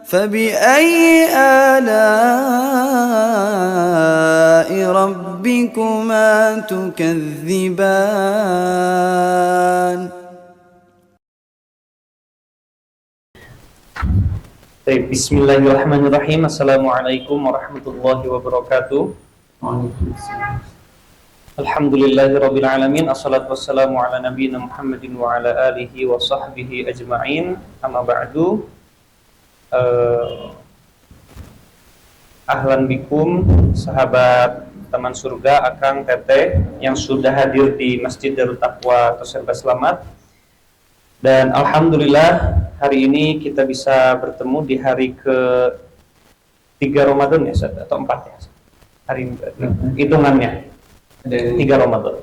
فبأي آلاء ربكما تكذبان. Bismillahirrahmanirrahim. Assalamualaikum warahmatullahi wabarakatuh. Alhamdulillahirabbil alamin. Assalatu wassalamu ala nabiyyina Muhammadin wa ala alihi wa sahbihi ajma'in. Amma ba'du. Ahlan bikum, sahabat teman surga, akang, teteh yang sudah hadir di Masjid Darut Taqwa atau Serba Selamat. Dan alhamdulillah hari ini kita bisa bertemu di hari ke-3 Ramadan ya, atau 4 ya. Hari ini hitungannya 3 Ramadan.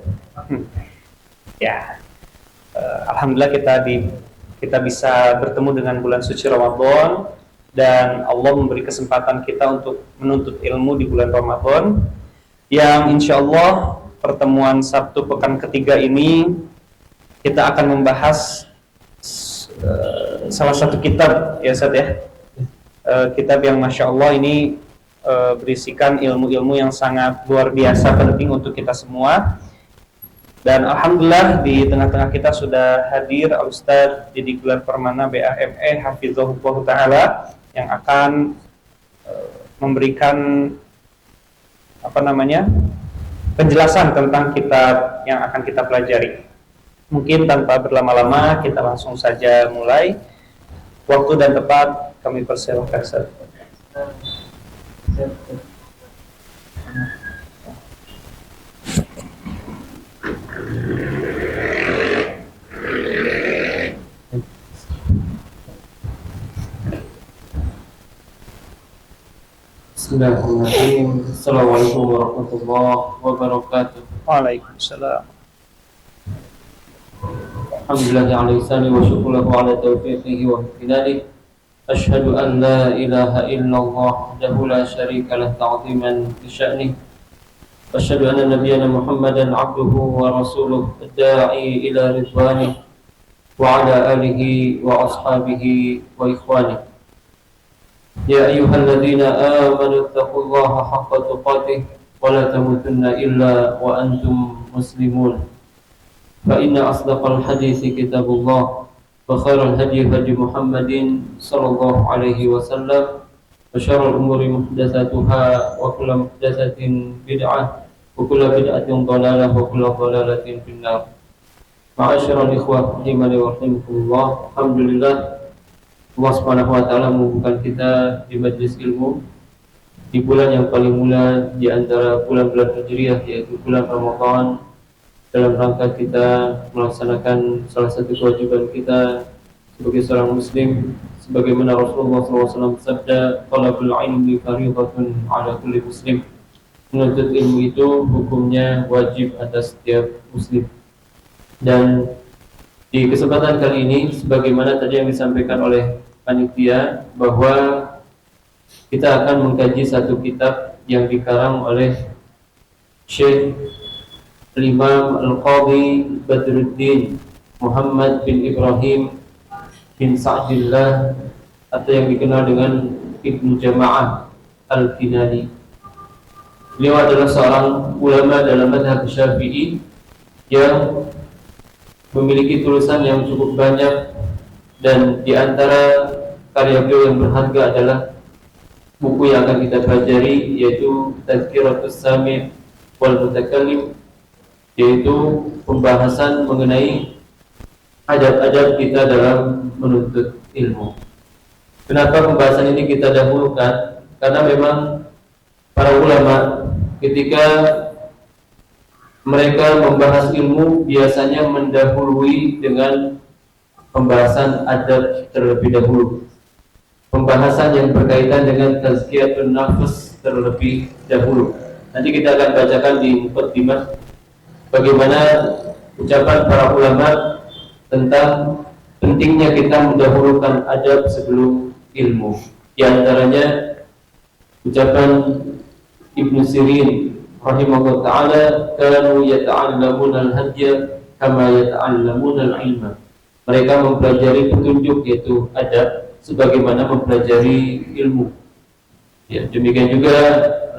Ya. Alhamdulillah kita bisa bertemu dengan bulan suci Ramadan, dan Allah memberi kesempatan kita untuk menuntut ilmu di bulan Ramadan, yang insya Allah pertemuan Sabtu pekan ketiga ini kita akan membahas salah satu kitab ya Ustaz ya, kitab yang Masya Allah ini berisikan ilmu-ilmu yang sangat luar biasa penting untuk kita semua. Dan alhamdulillah di tengah-tengah kita sudah hadir Al-Ustaz Didi Gelar Permana BAME Hafizahullah Ta'ala, yang akan memberikan penjelasan tentang kitab yang akan kita pelajari. Mungkin tanpa berlama-lama kita langsung saja mulai. Waktu dan tempat kami persilahkan. Bismillahirrahmanirrahim. Assalamualaikum warahmatullahi wabarakatuh. Waalaikumsalam. Alhamdulillah ala ihsani wa syukuruhu ala taufiqihi wa hidayatihi. Asyhadu an la ilaha illallah wahdahu la syarika lah ta'ziman li sya'nihi. Asyhadu anna nabiyyana Muhammadan abduhu wa rasuluhu ad-da'i ila ridwanihi wa ala alihi wa ashabihi wa ikhwanihi. Ya ayyuhalladzina amanu taqullaha haqqa tuqatih wa la tamutunna illa wa antum muslimun. Fa inna asdaqal hadithi kitabullah wa khairal hadi hadi Muhammadin sallallahu alaihi wasallam wa syarrul umuri muhdatsatuha wa kullu muhdatsatin bid'ah wa kullu bid'atin dhalalah wa kullu dhalalatin finnar. Ma'asyiral ikhwah rahimani wa rahimakumullah. Alhamdulillah Allah Subhanahu wa taala mengumpulkan kita di majelis ilmu di bulan yang paling mulia di antara bulan-bulan Hijriah, yaitu bulan Ramadan, dalam rangka kita melaksanakan salah satu kewajiban kita sebagai seorang muslim, sebagaimana Rasulullah SAW bersabda, "Talabul ilmi fardhatun 'ala kulli muslim." Menuntut ilmu itu hukumnya wajib atas setiap muslim. Dan di kesempatan kali ini, sebagaimana tadi yang disampaikan oleh panitia, bahwa kita akan mengkaji satu kitab yang dikarang oleh Syekh Imam Al-Qadhi Badruddin Muhammad bin Ibrahim bin Sa'dillah, atau yang dikenal dengan Ibnu Jama'ah Al-Kinani. Beliau adalah seorang ulama dalam mazhab Syafi'i yang memiliki tulisan yang cukup banyak, dan di antara karya beliau yang berharga adalah buku yang akan kita pelajari, yaitu Tazkiratus Sami' wal Mutakallim, yaitu pembahasan mengenai adab-adab kita dalam menuntut ilmu. Kenapa pembahasan ini kita dahulukan? Karena memang para ulama ketika mereka membahas ilmu biasanya mendahului dengan pembahasan adab terlebih dahulu, pembahasan yang berkaitan dengan tazkiyatun nafs terlebih dahulu. Nanti kita akan bacakan di muqaddimah bagaimana ucapan para ulama tentang pentingnya kita mendahulukan adab sebelum ilmu. Di antaranya ucapan Ibnu Sirin rahimahullah ta'ala, kanu yata'allamuna al-hadya kama yata'allamuna al-ilma. Mereka mempelajari petunjuk, yaitu adab, sebagaimana mempelajari ilmu. Ya, demikian juga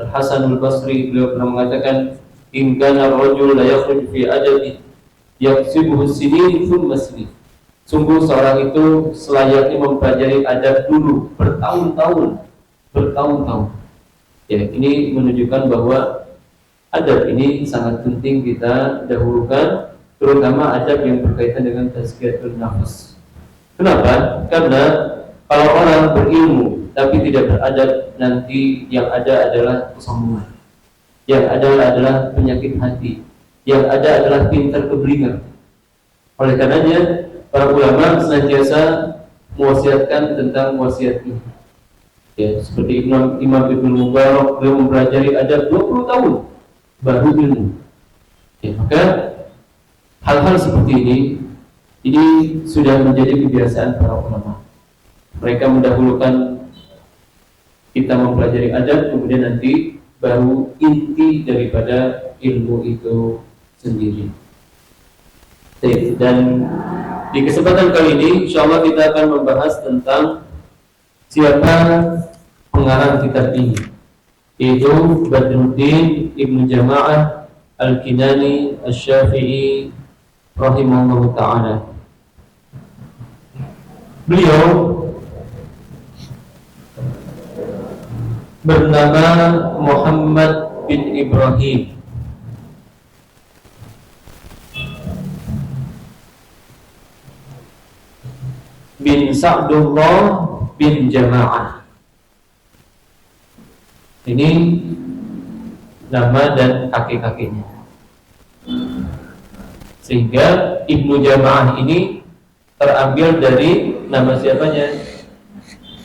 Al-Hasanul Basri, beliau pernah mengatakan, in kana ar-rajul la yakhruju fi adabi yaqsibuhu sinin thumma sinin. Sungguh seorang itu selayaknya mempelajari adab dulu bertahun-tahun. Ya, ini menunjukkan bahwa adab ini sangat penting kita dahulukan, terutama adab yang berkaitan dengan tazkiyatun nafs. Kenapa? Karena kalau orang berilmu tapi tidak beradab, nanti yang ada adalah kesombongan, yang ada adalah penyakit hati, yang ada adalah pintar keblinger. Oleh karenanya para ulama senantiasa mewasiatkan tentang wasiat ini. Ya, seperti Imam Ibnu Mubarak, beliau mempelajari adab 20 tahun baru ilmu. Ya, maka hal-hal seperti ini sudah menjadi kebiasaan para ulama. Mereka mendahulukan kita mempelajari adab, kemudian nanti baru inti daripada ilmu itu sendiri. Dan di kesempatan kali ini, insyaallah kita akan membahas tentang siapa pengarang kitab ini, yaitu Badruddin Ibnu Jama'ah Al-Kinani Asy-Syafi'i rahimahullahu ta'ala. Beliau bernama Muhammad bin Ibrahim. Bin Sa'dullah bin Jama'ah. Ini nama dan kakek-kakeknya. Sehingga Ibnu Jama'ah ini terambil dari nama siapanya?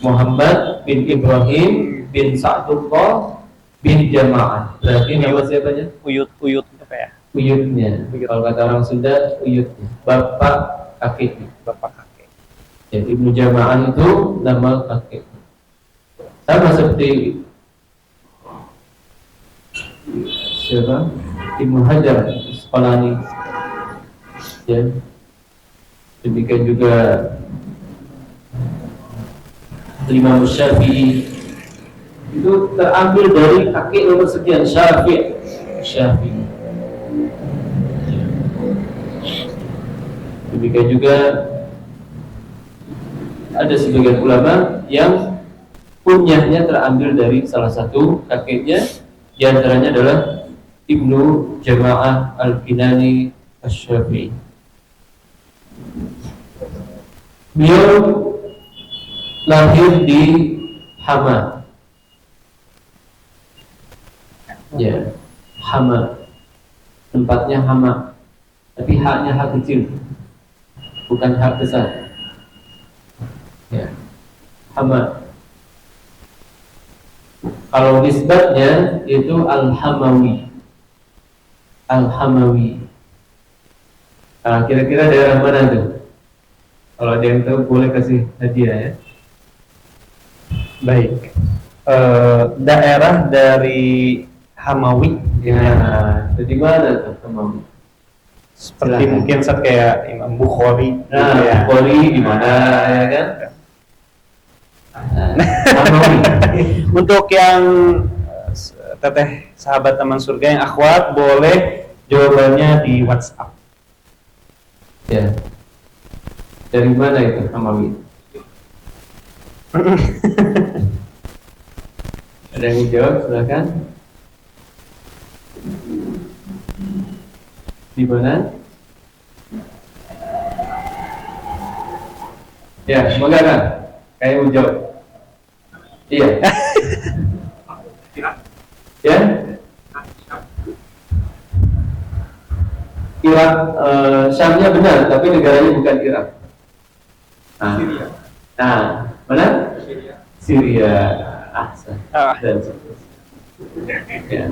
Muhammad bin Ibrahim bin Sa'dullah bin Jama'ah. Berarti nama siapanya? Uyut apa ya? Uyutnya. Kalau kata orang Sunda, uyutnya. Bapak kakeknya. Bapak kakek. Ya, Ibnu Jama'ah itu nama kakek. Sama seperti siapa? Ibnu Hajar Asqalani. Ya. Demikian juga Imam Syafi'i itu terambil dari kakek nomor sekian, Syafi'i. Demikian juga ada sebagian ulama yang kunyahnya terambil dari salah satu kakeknya, di antaranya adalah Ibnu Jama'ah Al-Kinani Asy-Syafi'i. Beliau lahir di Hama. Ya, Hama. Tempatnya Hama. Tapi haknya hak kecil, bukan hak besar. Ya, Hama. Kalau nisbatnya itu Al-Hamawi. Al-Hamawi. Nah, kira-kira daerah mana tuh? Kalau ada yang tahu boleh kasih hadiah ya. Baik. Daerah dari Hamawi. Ya, jadi mana tuh Hamawi? Seperti Silahkan. mungkin saat kayak Imam Bukhari. Nah, gitu ya. Bukhari di mana ya kan? Hamawi. Untuk yang teteh sahabat teman surga yang akhwat, boleh jawabannya di WhatsApp. Ya. Dari mana itu Hamawi? Ada yang jawab, silakan. Di mana? Ya, semoga kan? Kayak mau jawab. Iya. Ya? Irak, Syamnya benar, tapi negaranya bukan Irak. Syria. Nah, mana? Syria. Dan ya,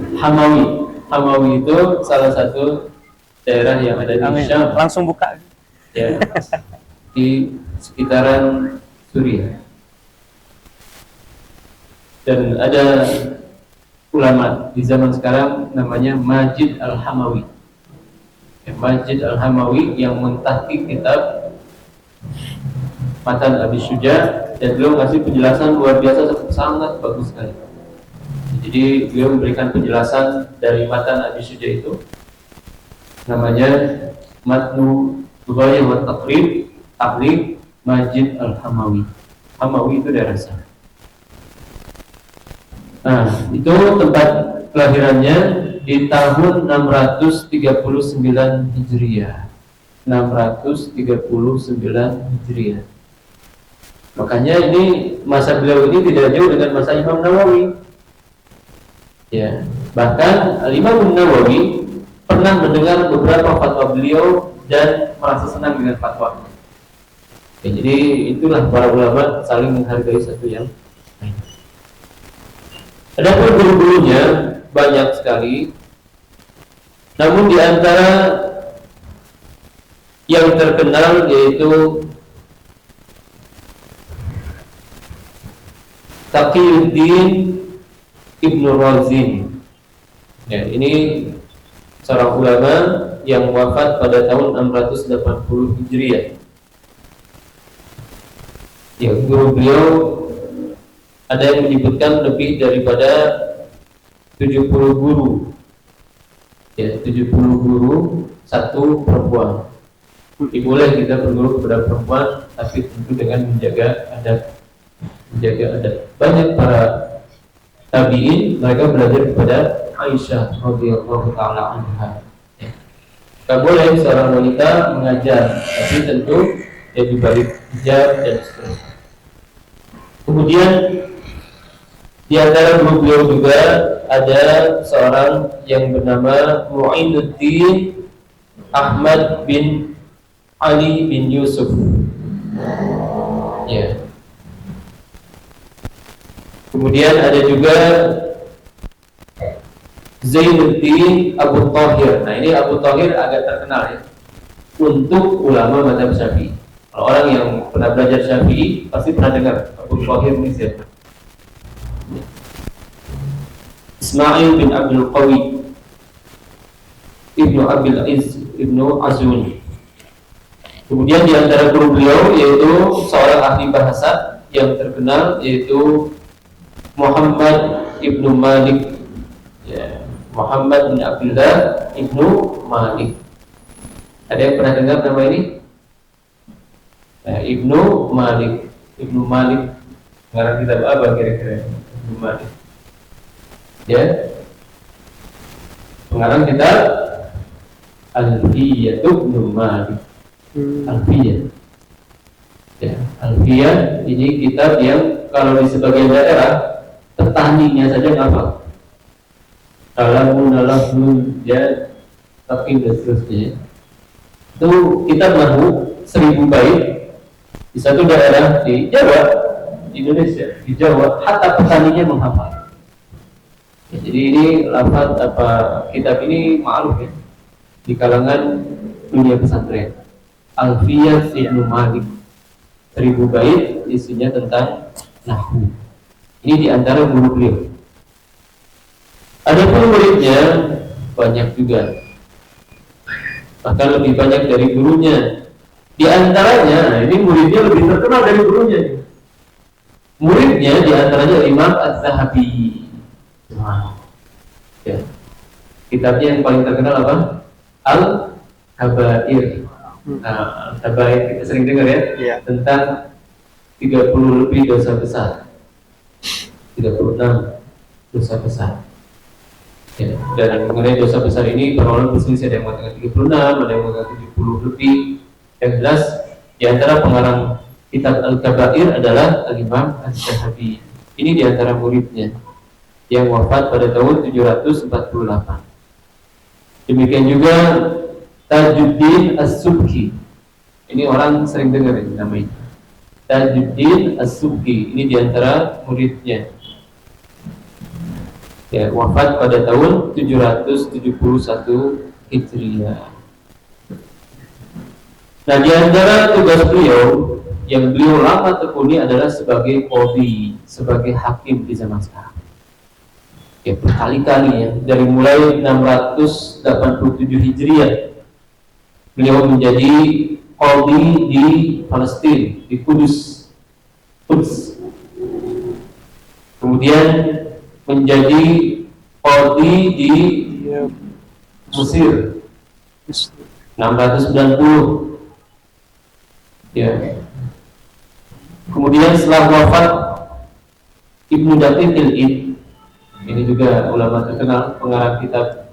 Hamawi itu salah satu daerah yang ada di Syam. Langsung buka. Ya, di sekitaran Suriah. Dan ada ulama di zaman sekarang namanya Majid Al-Hamawi. Ya, Majid Al-Hamawi yang mentahqiq kitab Matan Abi Syuja dan beliau ngasih penjelasan luar biasa, sangat bagus sekali. Jadi beliau memberikan penjelasan dari matan Abi Syuja itu, namanya Matnu Ghayah wa Taqrib Tabliq Majid Al-Hamawi. Hamawi itu daerah sana. Nah, itu tempat kelahirannya di tahun 639 Hijriah. 639 Hijriah. Makanya ini masa beliau ini tidak jauh dengan masa Imam Nawawi. Ya, bahkan Imam Nawawi pernah mendengar beberapa fatwa beliau dan merasa senang dengan fatwa. Ya, jadi itulah para ulama saling menghargai satu yang lain. Adapun guru-gurunya banyak sekali, namun di antara yang terkenal yaitu Taqiyuddin Ibnu Razin. Ya, ini seorang ulama yang wafat pada tahun 680 Hijriah. Ya, guru beliau ada yang menyebutkan lebih daripada 70 guru. Ya, 70 guru, satu perempuan. Boleh kita berguru kepada perempuan, tapi tentu dengan menjaga adab. Banyak para tabi'in mereka belajar kepada Aisyah radhiyallahu taala anha. Tak boleh seorang wanita mengajar, tapi tentu dia dibalik hijab dan seterusnya. Kemudian di antara guru beliau juga ada seorang yang bernama Mu'inuddin Ahmad bin Ali bin Yusuf. Ya. Kemudian ada juga Zainuddin Abu Thahir. Nah, ini Abu Thahir agak terkenal ya untuk ulama mazhab Syafi'i. Kalau orang yang pernah belajar Syafi'i pasti pernah dengar Abu Thahir ini siapa? Ismail bin Abdul Qawi Ibnu Abil Izz Ibnu Azun. Kemudian di antara guru beliau yaitu seorang ahli bahasa yang terkenal yaitu Muhammad Ibnu Malik, ya, Muhammad bin Abdullah Ibnu Malik. Ada yang pernah dengar nama ini? Ibnu Malik. Ibnu Malik ngarang kitab apa kira-kira? Ibnu Malik. Ya, pengarang kitab Alfiyah Ibnu Malik. Alfiyah. Ya, Alfiyah ini kitab yang kalau di sebagian daerah petaninya saja ngapa? Kalamun ya, tapi seterusnya. Itu kitab nahu 1000 bait di satu daerah di Jawa, di Indonesia, di Jawa, hatta petaninya menghafal. Ya, jadi ini lafaz apa kitab ini ma'ruf ya di kalangan dunia pesantren. Alfiyah Ibnu Malik 1000 bait isinya tentang nahwu. Ini di antara guru beliau. Adapun muridnya banyak juga, bahkan lebih banyak dari gurunya. Di antaranya, ini muridnya lebih terkenal dari gurunya. Muridnya di antaranya Imam Az-Zahabi. Ya. Kitabnya yang paling terkenal apa? Al-Kabair. Nah, Al-Kabair kita sering dengar ya, tentang 30 lebih dosa besar. 36 dosa besar. Ya, dan mengenai dosa besar ini para ulama berselisih, ada yang mengatakan 36, ada yang mengatakan 70 lebih. Yang jelas di antara pengarang kitab Al-Kabair adalah Al-Imam Az-Zahabi. Ini di antara muridnya yang wafat pada tahun 748. Demikian juga Tajuddin As-Subki. Ini orang sering dengar ini namanya. Tajuddin As-Subki ini di antara muridnya. Ya, wafat pada tahun 771 Hijriah. Nah, di antara tugas beliau yang beliau lama tekuni adalah sebagai qadhi, sebagai hakim di zaman sekarang. Ya, berkali-kali ya, dari mulai 687 Hijriah beliau menjadi qadhi di Palestina, di Kudus. Quds. Kemudian menjadi qadhi di Mesir 690. Ya. Kemudian setelah wafat Ibnu Daqiq al-Id, ini juga ulama terkenal, pengarang kitab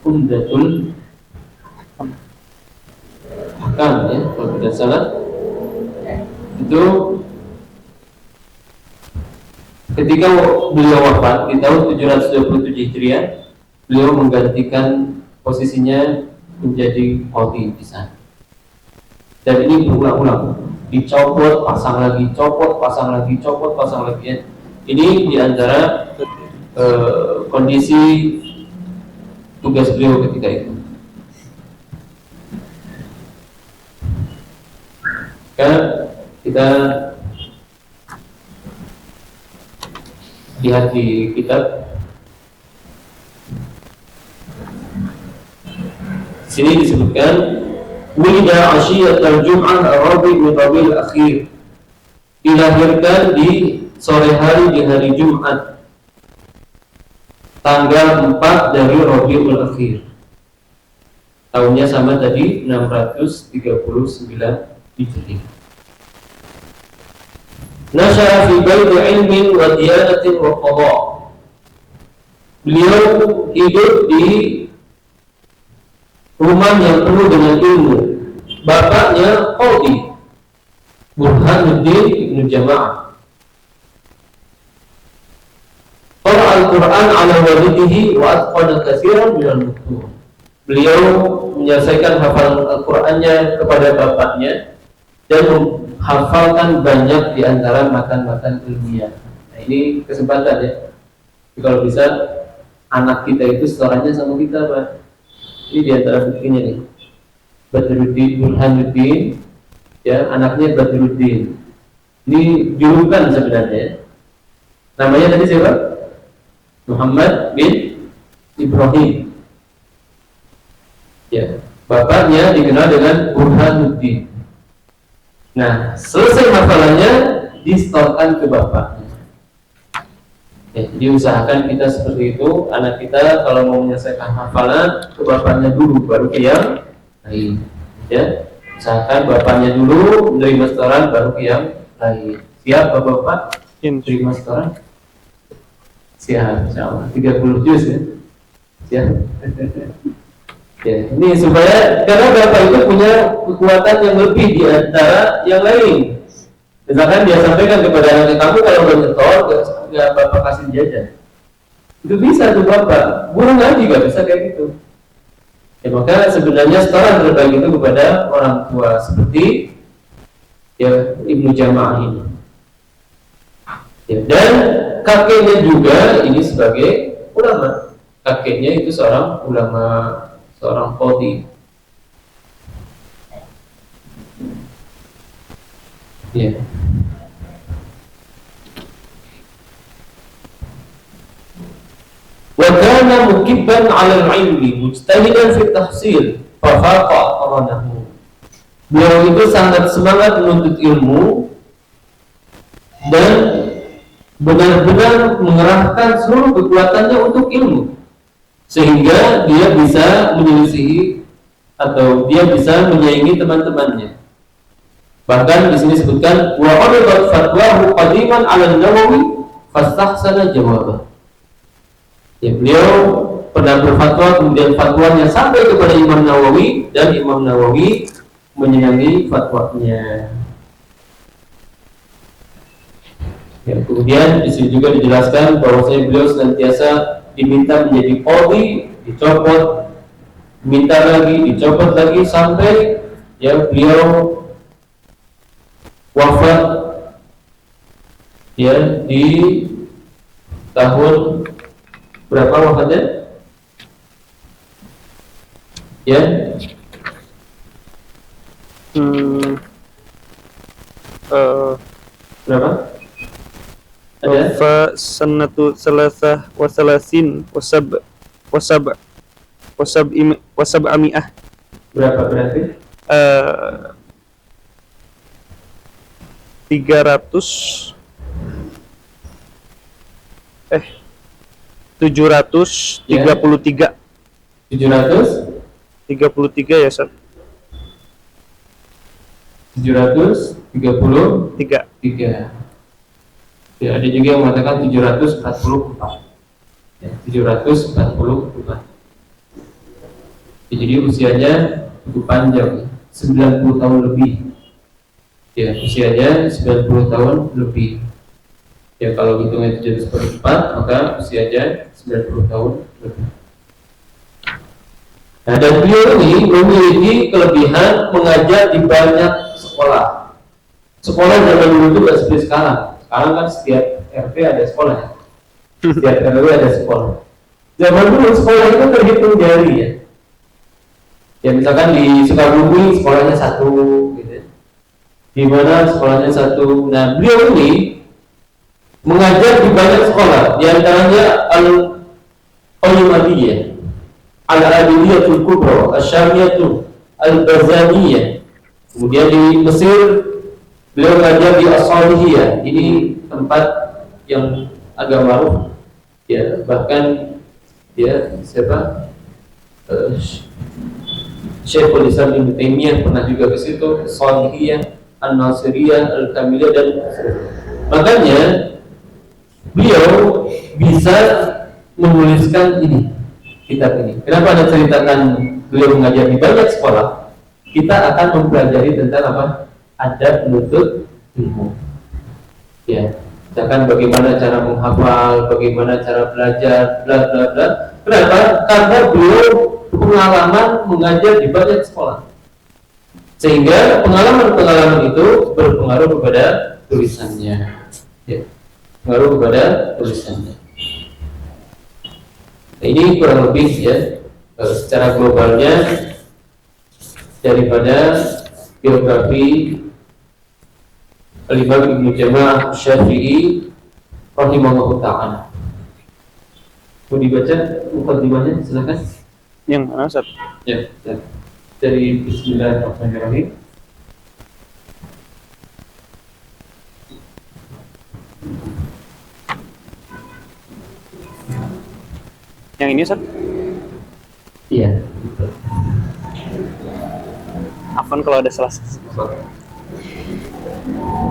Umdatul Hakam, ya, kalau tidak salah, itu ketika beliau wafat di tahun 727 Hijriah, beliau menggantikan posisinya menjadi qadhi di sana. Dan ini berulang-ulang, dicopot, pasang lagi, copot, pasang lagi, copot, pasang lagi. Ya. Ini diantara kondisi tugas beliau ketika itu. Kita lihat di kitab. Sini disebutkan Wulida asyiyatal Jum'ah Rabi' min Rabi'il Akhir, dilahirkan di sore hari di hari Jumat tanggal 4 dari Rabi'ul Akhir. Tahunnya sama tadi 639 Hijriah. Nasyara fi baiti ilmin wa diyanatin wa qada. Beliau hidup di rumah yang penuh dengan ilmu. Bapaknya qadhi Burhanuddin Ibnu Jama'ah. Qara al-Qur'an ala walidihi wa atqana katsiran minal mutur. Beliau menyelesaikan hafalan Al-Qur'annya kepada bapaknya dan menghafalkan banyak di antara matan-matan ilmiah. Nah, ini kesempatan ya. Jadi kalau bisa anak kita itu setoranya sama kita, Pak. Ini di antara buktinya nih. Badruddin Burhanuddin, ya, anaknya Badruddin. Ini julukan sebenarnya. Namanya tadi siapa? Muhammad bin Ibrahim. Ya, bapaknya dikenal dengan Burhanuddin. Nah, selesai hafalannya distorkan ke bapaknya. Ya, jadi usahakan kita seperti itu. Anak kita kalau mau menyelesaikan hafalan, ke bapaknya dulu, baru ke yang lain. Ya, usahakan bapaknya dulu menerima setoran, baru ke yang lain. Siap bapak-bapak? Terima setoran? Siap, insyaallah. 30 juz ya. Siap. Ya, ini supaya karena bapak itu punya kekuatan yang lebih di antara yang lain. Misalkan dia sampaikan kepada anak kamu, kalau udah nyetor, nggak bapak kasih jajan. Itu bisa tuh bapak. Guru ngaji nggak bisa kayak gitu. Ya, maka sebenarnya setoran terbaik itu kepada orang tua seperti ya Ibnu Jama'ah ini. Ya, dan kakeknya juga ini sebagai ulama. Kakeknya itu seorang ulama, seorang qadhi. Ya. Wa kana mukibban 'ala al-'ilmi mujtahidan fi tahsil fa faqa qaranahu. Beliau itu sangat semangat menuntut ilmu dan benar-benar mengerahkan seluruh kekuatannya untuk ilmu, sehingga dia bisa menyelisihi atau dia bisa menyaingi teman-temannya. Bahkan di sini disebutkan wa uridat fatwahu qadiman 'ala an-Nawawi fastahsana jawabah. Ya, beliau pernah berfatwa, kemudian fatwanya sampai kepada Imam Nawawi dan Imam Nawawi menyenangi fatwanya. Ya, kemudian di sini juga dijelaskan bahwasanya beliau senantiasa diminta menjadi qadhi, dicopot, minta lagi, dicopot lagi sampai ya beliau wafat ya di tahun berapa wafatnya? Ya. Berapa? Ada? Fa sanatu salasah wa salasin wasab ami'ah. Berapa berarti? 733 733 ya Ustaz. 733. Ya, ada juga yang mengatakan 744. Ya, 744. Ya, jadi usianya cukup panjang, 90 tahun lebih. Ya, usianya 90 tahun lebih. Ya, kalau hitungnya 744, maka usianya 90 tahun lebih. Nah, dan beliau ini memiliki kelebihan mengajar di banyak sekolah. Sekolah zaman dulu itu tidak seperti sekarang. Sekarang kan setiap RT ada sekolah ya. Setiap RW ada sekolah. Zaman dulu sekolah itu terhitung jari ya. Ya misalkan di Sukabumi sekolahnya satu, gitu. Di mana sekolahnya satu. Nah beliau ini mengajar di banyak sekolah. Di antaranya Al-Qayyumadiyah, Al-Adiliyatul Kubra, Asy-Syamiyatul Al-Bazaniyah. Kemudian di Mesir beliau mengajar di As-Salihiyah. Ini tempat yang agak ma'ruf ya, bahkan ya siapa Syekhul Islam Ibnu Taimiyah pernah juga ke situ, Salihiyah, An-Nasiriyah, Al-Kamiliyah dan makanya beliau bisa menuliskan ini kitab ini. Kenapa Anda ceritakan beliau mengajar di banyak sekolah? Kita akan mempelajari tentang apa? Adab menuntut ilmu. Ya, misalkan bagaimana cara menghafal, bagaimana cara belajar, bla bla bla. Kenapa? Karena beliau pengalaman mengajar di banyak sekolah. Sehingga pengalaman-pengalaman itu berpengaruh kepada tulisannya. Ya, pengaruh kepada tulisannya. Nah, ini kurang lebih ya secara globalnya daripada biografi Al-Imam Ibnu Jama'ah Syafi'i rahimahullah ta'ala. Mau dibaca mukadimahnya, silakan. Yang mana Ustaz? Ya, ya. Dari Bismillahirrahmanirrahim. Yang ini Ustaz? Iya. Afwan kalau ada salah.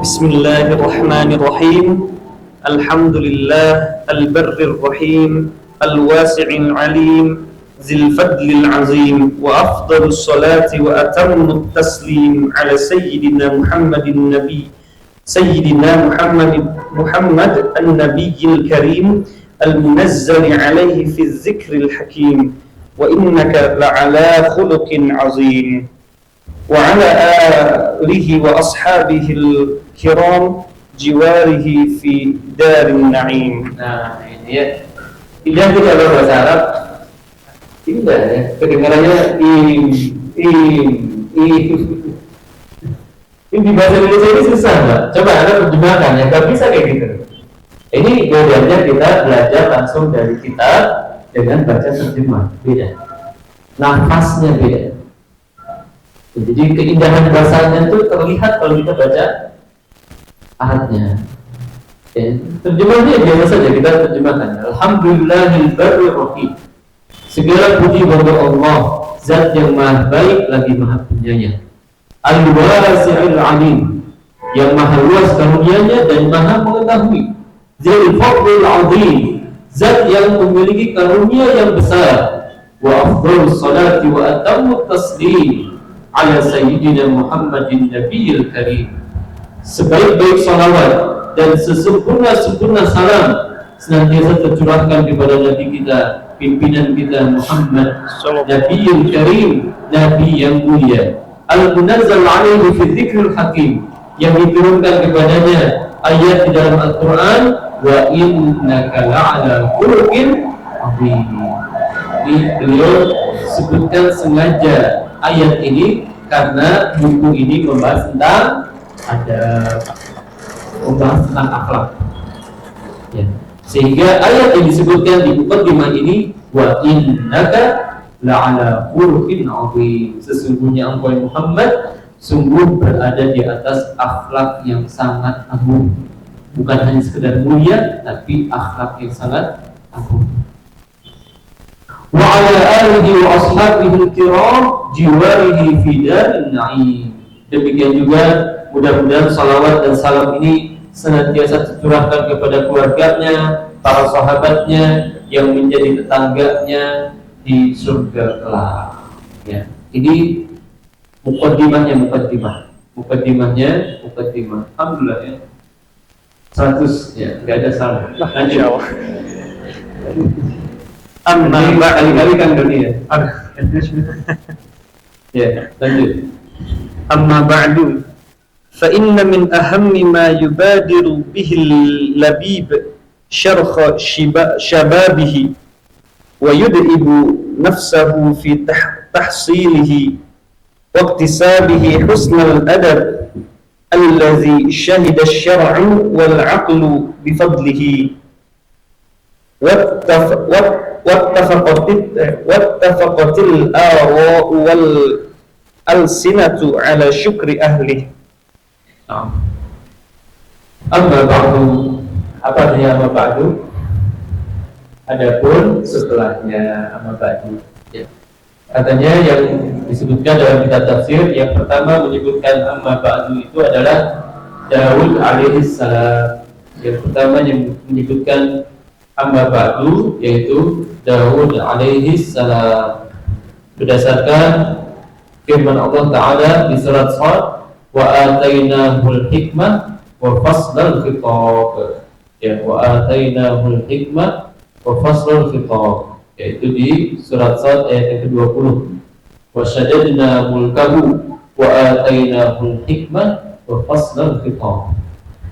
Bismillahirrahmanirrahim. Alhamdulillah al-barrir rahim al-wasi'il alim zil fadlil azim wa afdalus salati wa atammut taslim ala sayyidina Muhammadin nabi sayyidina Muhammad an-nabiyil karim al-munazzal alayhi fi dzikril hakim wa innaka la'ala khuluqin azim wa ala alihi wa ashabihi kiram jiwarihi fi darin na'im. Nah ini ya, tidak dalam bahasa Arab tidak ya, kedengarannya ini di bahasa Indonesia ini susah Mbak. Coba Anda terjemahkan ya, gak bisa kayak gitu. Ini bedanya kita belajar langsung dari kitab dengan baca terjemah, beda. Nafasnya beda. Jadi keindahan bahasanya itu terlihat kalau kita baca ayatnya. Ya, terjemahnya biasa saja kita terjemahkan. Alhamdulillahil barri rahim. Segala puji bagi Allah, Zat yang Maha Baik lagi Maha Penyayang. Al-Wasi'il Alim, yang Maha luas karunia-Nya dan Maha mengetahui. Zil Fadlil Azim, Zat yang memiliki karunia yang besar. Wa afdhalus salati wa atammut taslim ala sayyidina Muhammadin nabiyil karim. Sebaik-baik salawat dan sesempurna-sempurna salam senantiasa tercurahkan kepada Nabi kita, pimpinan kita Muhammad Nabiyul Karim, Nabi yang mulia, Al-Munazzal alaihi fi dzikril hakim, yang diturunkan kepadanya ayat di dalam Al-Quran, wa innaka la'ala khuluqin azim. Ini beliau sebutkan sengaja ayat ini karena buku ini membahas tentang membahas tentang akhlak. Ya. Sehingga ayat yang disebutkan di mukaddimah ini wa innaka la'ala khuluqin 'azim. Sesungguhnya engkau Muhammad sungguh berada di atas akhlak yang sangat agung. Bukan hanya sekedar mulia, tapi akhlak yang sangat agung. Wa ala alihi wa ashabihi al-kiram jiwarihi fi darin na'im. Demikian juga mudah-mudahan salawat dan salam ini senantiasa tercurahkan kepada keluarganya, para sahabatnya yang menjadi tetangganya di surga kelak. Ya, ini mukaddimahnya. Alhamdulillah ya. 100 ya, enggak ada salah. Lanjut. Amma kali-kali kan dunia. Ya, lanjut. Amma ba'du fa inna min ahammi ma yubadiru bihi al-labib sharkha shababihi wa yud'ibu nafsahu fi tahsilihi wa iktisabihi husnal adab alladhi shahida asy-syar'u wal 'aqlu bi fadlihi wattafaqatil ara'u wal alsinatu ala syukri ahli. Amma ba'du. Apa artinya amma ba'du? Adapun setelahnya amma ba'du. Ya. Katanya yang disebutkan dalam kitab tafsir, yang pertama menyebutkan amma ba'du itu adalah Daud alaihissalam. Yang pertama yang menyebutkan amma ba'du yaitu Daud alaihissalam. Berdasarkan firman Allah Ta'ala di surat Shad, wa atainahul hikmah wa faslal khitab. Ya, wa atainahul hikmah wa faslal khitab, yaitu di surat Shad ayat yang ke-20. Wa shaddadna mulkahu wa atainahul hikmah wa faslal khitab.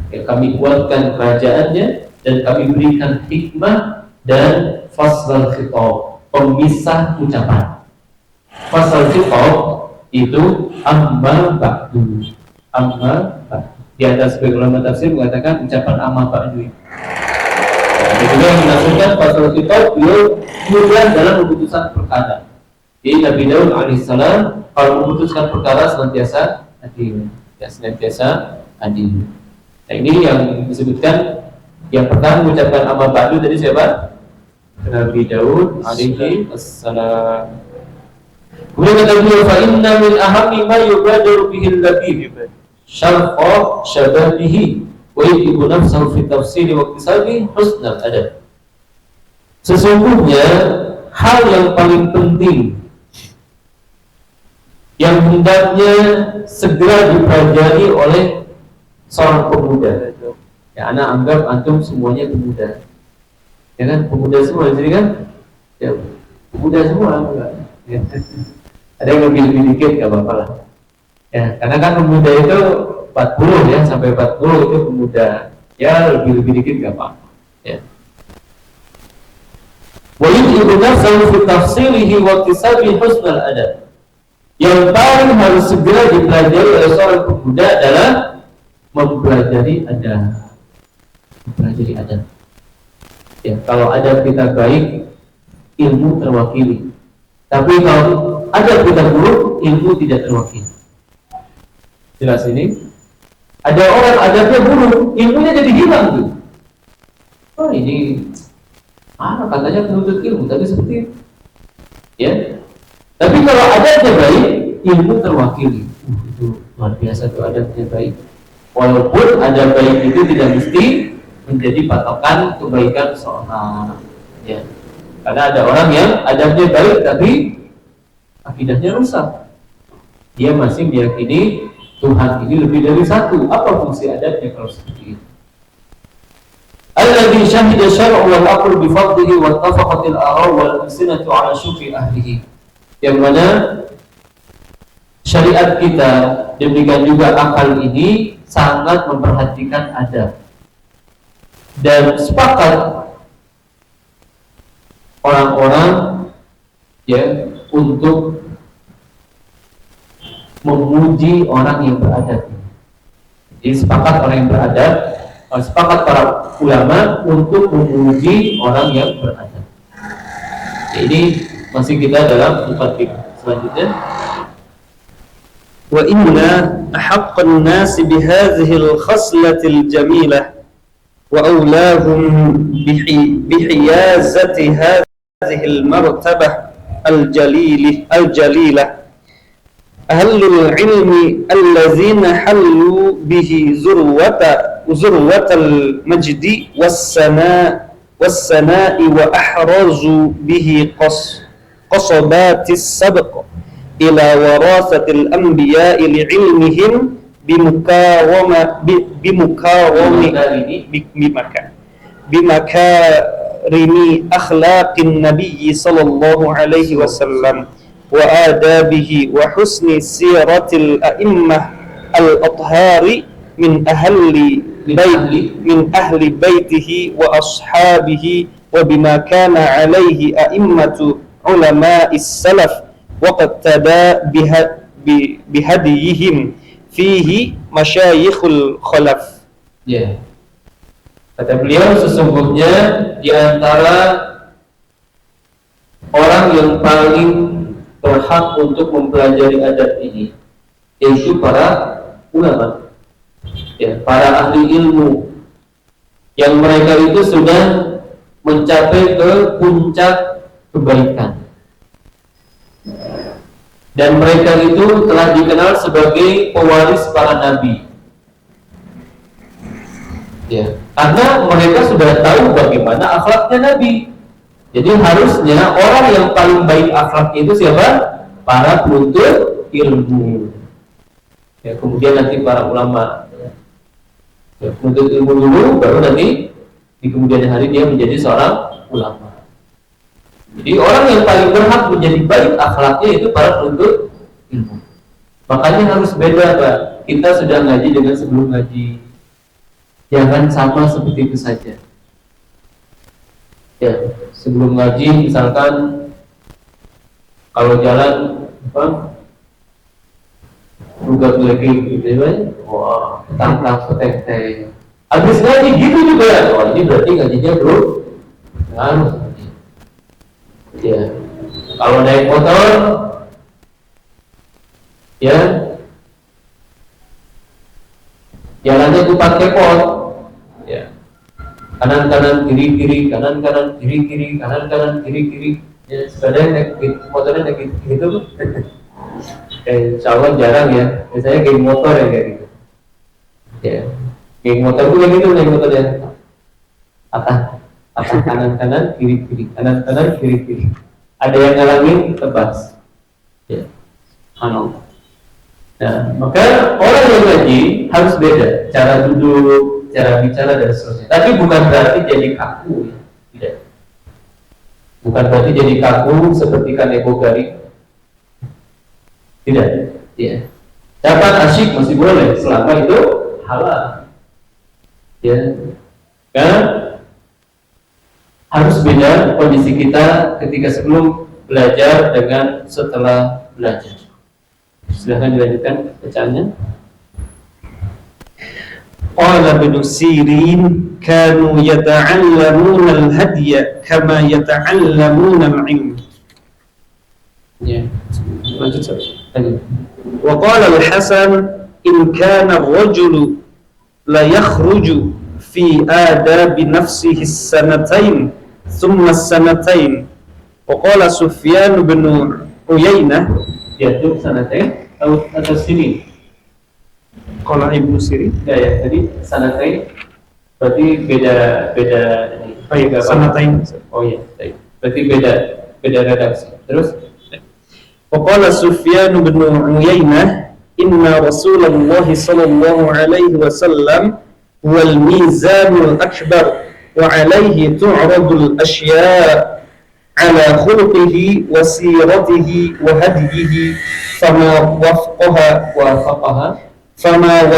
Ya, kami kuatkan kerajaannya dan kami berikan hikmah dan faslal khitab, pemisah ucapan. Fasal khitab itu amma ba'du. Di atas sebagian ulama tafsir mengatakan ucapan amma ba'du. Itu juga menafsirkan fasal khitab beliau kemudian dalam memutuskan perkara. Jadi Nabi Daud alaihissalam kalau memutuskan perkara senantiasa adil. Nah, ini yang disebutkan. Yang pertama mengucapkan amma ba'du tadi siapa? Nabi Daud alaihissalam. Kemudian kata beliau, fa inna min ahammi ma yubadiru bihi al-labib syarqa shababihi wa yujibu nafsahu fi tafsiri wa iktisabi husnal adab. Sesungguhnya hal yang paling penting yang hendaknya segera dipelajari oleh seorang pemuda. Ya, anak anggap antum semuanya pemuda. Ya kan, pemuda semua jadi kan? Ya, pemuda semua enggak. Ya. Ada yang lebih dikit gak apa-apa lah. Ya, karena kan pemuda itu 40 ya, sampai 40 itu pemuda. Ya, lebih dikit gak apa-apa. Ya. Wa yujibu nafsahu fi tafsilihi wa iktisabi husnal adab. Yang paling harus segera dipelajari oleh seorang pemuda adalah mempelajari adab. Ya, kalau adab kita baik, ilmu terwakili. Tapi kalau adab kita buruk, ilmu tidak terwakili. Jelas ini? Ada orang adabnya buruk, ilmunya jadi hilang tuh. Oh ini katanya penuntut ilmu, tapi seperti itu. Ya. Tapi kalau adabnya baik, ilmu terwakili. Itu luar biasa tuh adabnya baik. Walaupun adab baik itu tidak mesti menjadi patokan kebaikan seorang. Ya. Karena ada orang yang adabnya baik tapi akidahnya rusak. Dia masih meyakini Tuhan ini lebih dari satu. Apa fungsi adabnya kalau seperti itu? Alladzi syahida syar'u wal aqlu bi fadlihi wa tafaqatil ara wal alsinatu ala syukri ahlihi. Yang mana syariat kita demikian juga akal ini sangat memperhatikan adab. Dan sepakat orang-orang ya untuk memuji orang yang beradab. Jadi sepakat orang yang beradab, sepakat para ulama untuk memuji orang yang beradab. Jadi Masih kita dalam muqaddimah. Selanjutnya, wa inna ahaqqan nas bihadhihi al-khaslatil jamilah wa awlahum bihiyazati hadhihi al-martabah al-jalilah ahlul ilmi allazina hallu bihi zurwatal majdi was-sana'i wa ahrazu bihi qasabatis sabq ila warasatil anbiya'i li'ilmihim bimakarimi akhlaqin nabiyyi sallallahu alaihi wasallam wa adabihi wa husni siratil a'immah al-athhari min ahli baitihi wa ashabihi wa bima kana alaihi a'immatu ulama'is salaf waqtada bihadiyihim fihi masyayikhul khalaf. ya. Kata beliau, sesungguhnya di antara orang yang paling berhak untuk mempelajari adab ini yaitu para ulama, ya, para ahli ilmu yang mereka itu sudah mencapai ke puncak kebaikan. Dan mereka itu telah dikenal sebagai pewaris para nabi. Ya, karena mereka sudah tahu bagaimana akhlaknya nabi. Jadi harusnya orang yang paling baik akhlaknya itu siapa? Para penuntut ilmu. Ya, kemudian nanti para ulama. Ya, penuntut ilmu dulu, baru nanti di kemudian hari dia menjadi seorang ulama. Jadi orang yang paling berhak menjadi baik akhlaknya itu para penuntut ilmu. Makanya harus beda, Pak. Kita sudah ngaji dengan sebelum ngaji. Jangan sama seperti itu saja. Ya, sebelum ngaji misalkan kalau jalan apa? Buka lagi gitu ya. Wah, tangkap teh. Habis ngaji gitu juga. Oh, ini berarti ngajinya bro. Harus. Ya, kalau naik motor, ya, jalannya itu pakai pot, ya, kanan kanan kiri kiri, kanan kanan kiri kiri, kanan kanan kiri kiri, ya, sebenarnya naik motornya naik gitu, insya Allah jarang ya, biasanya geng motor ya kayak gitu, ya, geng motor itu kayak gitu naik motornya, patah kanan kanan kiri kiri, kanan kanan kiri kiri. Ada yang ngalangin tebas. Ya, subhanallah. Nah, maka orang yang ngaji harus beda cara duduk, cara bicara dan seterusnya. Tapi bukan berarti jadi kaku, ya. Tidak. Bukan berarti jadi kaku seperti kanebo garing. Tidak. Ya. Dapat asyik masih boleh selama itu halal. Ya. Kan? Harus beda kondisi kita ketika sebelum belajar dengan setelah belajar. Silahkan dilanjutkan bacaannya. Qala Ibnu Sirin kanu yata'allamuna al-hadya kama yata'allamuna al-ilm. Ya. Lanjut saja. Lanjut. Wa qala al-Hasan in kana ar-rajulu la yakhruju fi adabi nafsihi as-sanatain thumma as-sanatain. Wa qala Sufyan bin Uyainah Yaitu sanatain atau sini. qala Ibnu Sirin. Ya, tadi sanatain berarti beda ini. Sanatain. Oh iya, baik. Berarti beda redaksi. Terus Wa qala Sufyan bin Uyainah inna Rasulullah sallallahu alaihi wasallam huwal mizanul akbar wa alaihi tu'radul asya' ala khuluqihi wa siratihi wa hadiyihi fama wafaqaha fahuwa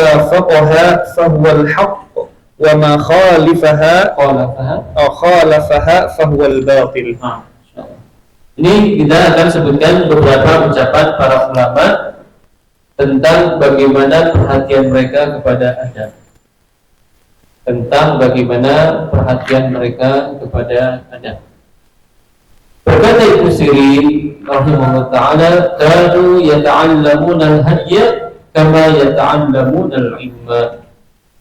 al-haqq wa ma khalafaha fahuwa al-batil. Ini kita akan sebutkan beberapa ucapan para ulama tentang bagaimana perhatian mereka kepada adab. Berkata Ibnu Sirin rahimahullah ta'ala, kanu yata'allamuna al-hadya kama yata'allamuna al-ilma.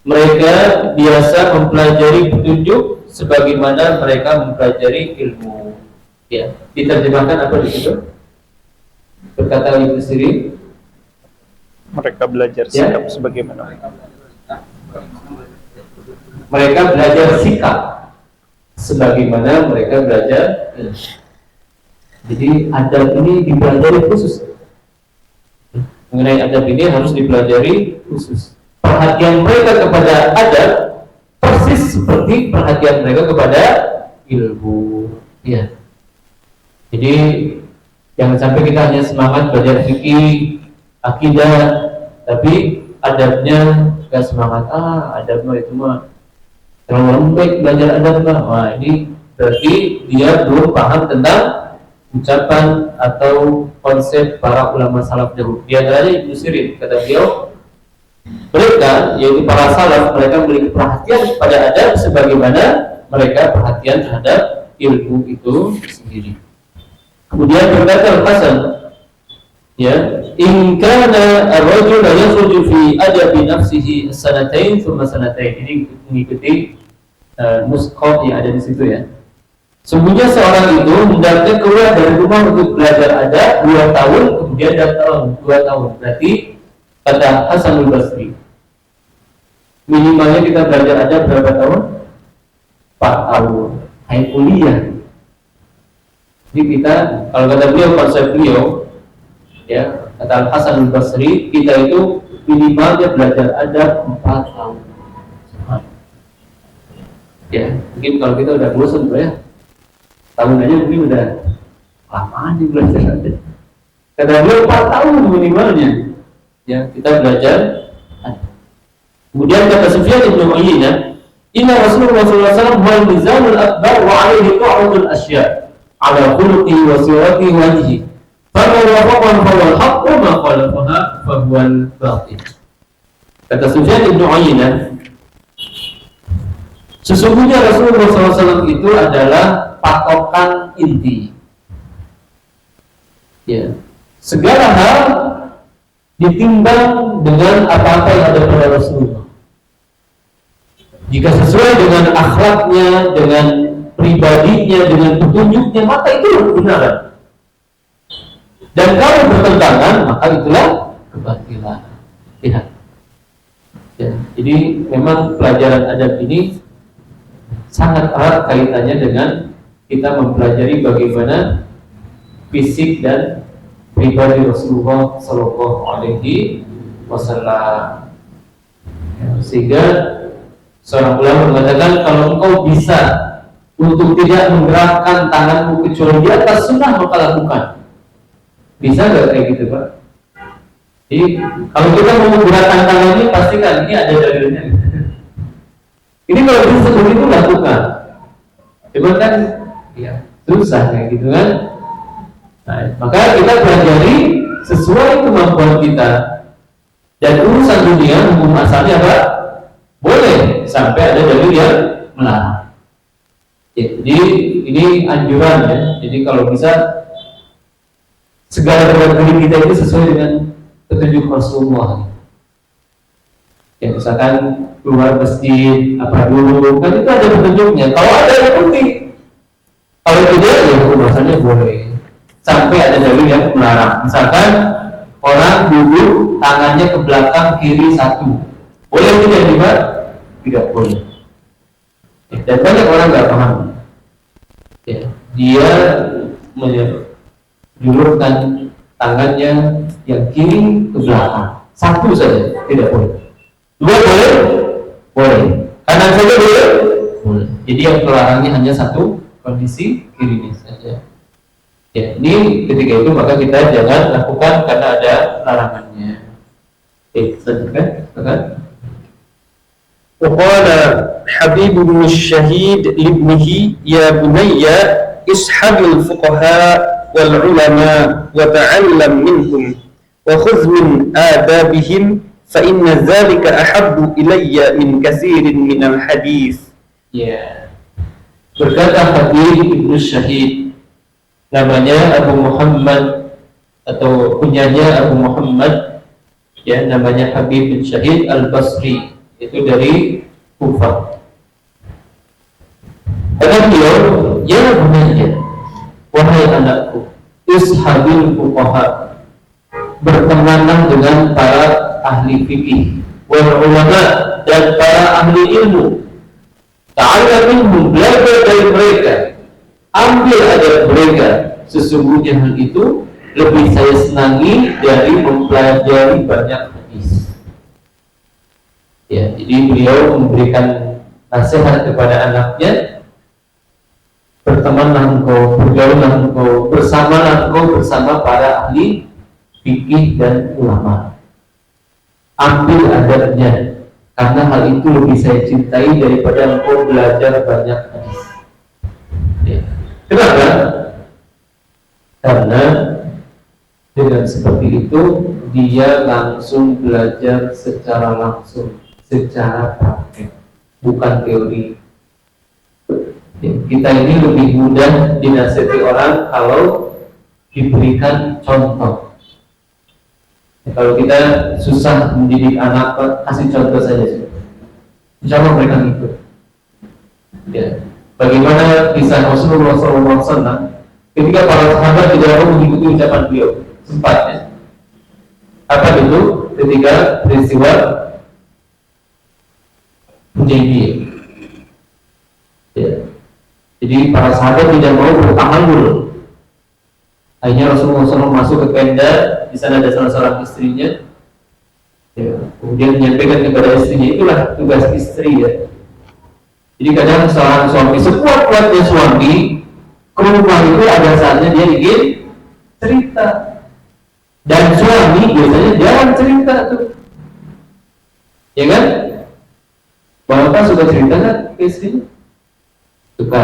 Mereka biasa mempelajari petunjuk sebagaimana mereka mempelajari ilmu. Ya, diterjemahkan apa di situ? Berkata Ibnu Sirin, Mereka belajar sikap sebagaimana mereka belajar sikap sebagaimana mereka belajar ilmu. Jadi adab ini dipelajari khusus. Mengenai adab ini harus dipelajari khusus. Perhatian mereka kepada adab persis seperti perhatian mereka kepada ilmu. Ya. Jadi jangan sampai kita hanya semangat belajar fikih, akidah, tapi adabnya gak semangat. Adab mah itu mah terlalu baik belajar adab mah. Wah, ini berarti dia belum paham tentang ucapan atau konsep para ulama salaf dahulu. Di antaranya Ibnu Sirin, kata beliau, mereka, yaitu para salaf, mereka memiliki perhatian pada adab sebagaimana mereka perhatian terhadap ilmu itu sendiri. Kemudian berkata Al-Hasan, ya, in kana ar-rajul yakhruju fi adabi nafsihi sanatain thumma sanatain. Ini mengikuti nuskhah yang ada di situ ya. Sungguhnya seorang itu hendaknya keluar dari rumah untuk belajar adab 2 tahun, kemudian datang 2 tahun. Berarti kata Hasanul Basri, minimalnya kita belajar adab berapa tahun? 4 tahun. Kayak kuliah. Jadi kita, kalau kata beliau, konsep beliau, ya, kata Hasanul Basri, kita itu minimalnya belajar adab 4 tahun. Ya, mungkin kalau kita udah bosan ya. Tahun aja mungkin udah lamaan nih belajar adab. Kata beliau 4 tahun minimalnya. Ya, kita belajar. Kemudian kata Sufyan bin Uyainah, inna Rasulullah SAW huwa al-mizanul akbar wa alaihi qa'udul asya' ala khuluqihi wa siratihi wa wajhihi. Fama wafaqahu fawal haqq wa ma khalafaha fahuwal batil. Kata Sufyan bin Uyainah, sesungguhnya Rasulullah SAW itu adalah patokan inti. Ya, segala hal ditimbang dengan apa-apa yang ada pada Rasulullah. Jika sesuai dengan akhlaknya, dengan pribadinya, dengan petunjuknya, maka itulah kebenaran. Dan kalau bertentangan, maka itulah kebatilan. Ya. Ya, jadi memang pelajaran adab ini sangat erat kaitannya dengan kita mempelajari bagaimana fisik dan pribadi Rasulullah Sallallahu Alaihi Wasallam. Sehingga seorang ulama mengatakan, kalau engkau bisa untuk tidak menggerakkan tanganmu kecuali di atas sunnah, maka lakukan. Bisa nggak kayak gitu, Pak? Jadi kalau kita mau menggerakkan tangan ini, pastikan ini ada dalilnya. Ini kalau bisa begitu lakukan. Cuma kan, ya susah kayak gitu kan. Nah, maka kita pelajari sesuai kemampuan kita. Dan urusan dunia hukum asalnya apa? Boleh sampai ada dalil yang melarang. Ya, jadi ini anjuran ya. Jadi kalau bisa segala diri kita itu sesuai dengan petunjuk Rasulullah. Ya, misalkan keluar masjid apa dulu, kan itu ada petunjuknya. Kalau ada yang putih, kalau tidak ya hukum asalnya boleh. Sampai ada dalil yang melarang. Misalkan orang duduk tangannya ke belakang kiri satu, boleh tidak juga? Tidak boleh. Ya, dan banyak orang nggak paham. Ya, dia menjulurkan tangannya yang kiri ke belakang, satu saja tidak boleh. 2 boleh? Boleh. Kanan saja boleh? Boleh. Jadi yang terlarangnya hanya satu kondisi kirinya saja. Ya, ini ketika itu maka kita jangan lakukan karena ada larangannya. Selanjutnya, silakan. وقال حبيب بن الشهيد لابنه يا بني اسحب الفقهاء والعلماء وتعلم منهم وخذ من آدابهم فإن ذلك أحب إلي من كثير من الحديث. Ya. Berkata Habib Ibnu Syahid, namanya Abu Muhammad atau kunyahnya Abu Muhammad, ya, namanya Habib bin Syahid Al-Basri, itu dari Kufah. Kata beliau, ya bunayya, wahai anakku, ishabil fuqaha, bertemanlah dengan para ahli fikih, wal ulama, dan para ahli ilmu. Ta'ala minhum, belajar dari mereka, ambil adab mereka. Sesungguhnya hal itu lebih saya senangi dari mempelajari banyak hadis. Ya, jadi beliau memberikan nasihat kepada anaknya, bertemanlah engkau, bergaulah engkau, bersamalah engkau bersama para ahli fikih dan ulama. Ambil adabnya, karena hal itu lebih saya cintai daripada engkau belajar banyak hadis. Ya. Kenapa? Karena dengan seperti itu dia langsung belajar secara langsung, secara praktek, bukan teori. Ya, kita ini lebih mudah dinasihati orang kalau diberikan contoh. Ya, kalau kita susah mendidik anak, kasih contoh saja. Insya Allah mereka ikut. Ya. Bagaimana kisah Rasulullah SAW ketika para sahabat tidak mau mengikuti ucapan beliau, sempat ya. Apa itu? Ketika peristiwa Hudaybiyah. Ya. Jadi para sahabat tidak mau bertahalul. Akhirnya Rasulullah SAW masuk ke tenda, di sana ada salah seorang istrinya. Ya. Kemudian menyampaikan kepada istrinya, itulah tugas istri ya. Jadi kadang seorang suami, sekuat-kuatnya suami, ke rumah itu ada saatnya dia ingin cerita. Dan suami biasanya jarang cerita tuh, ya kan? Bapak suka cerita kan ke istrinya? Suka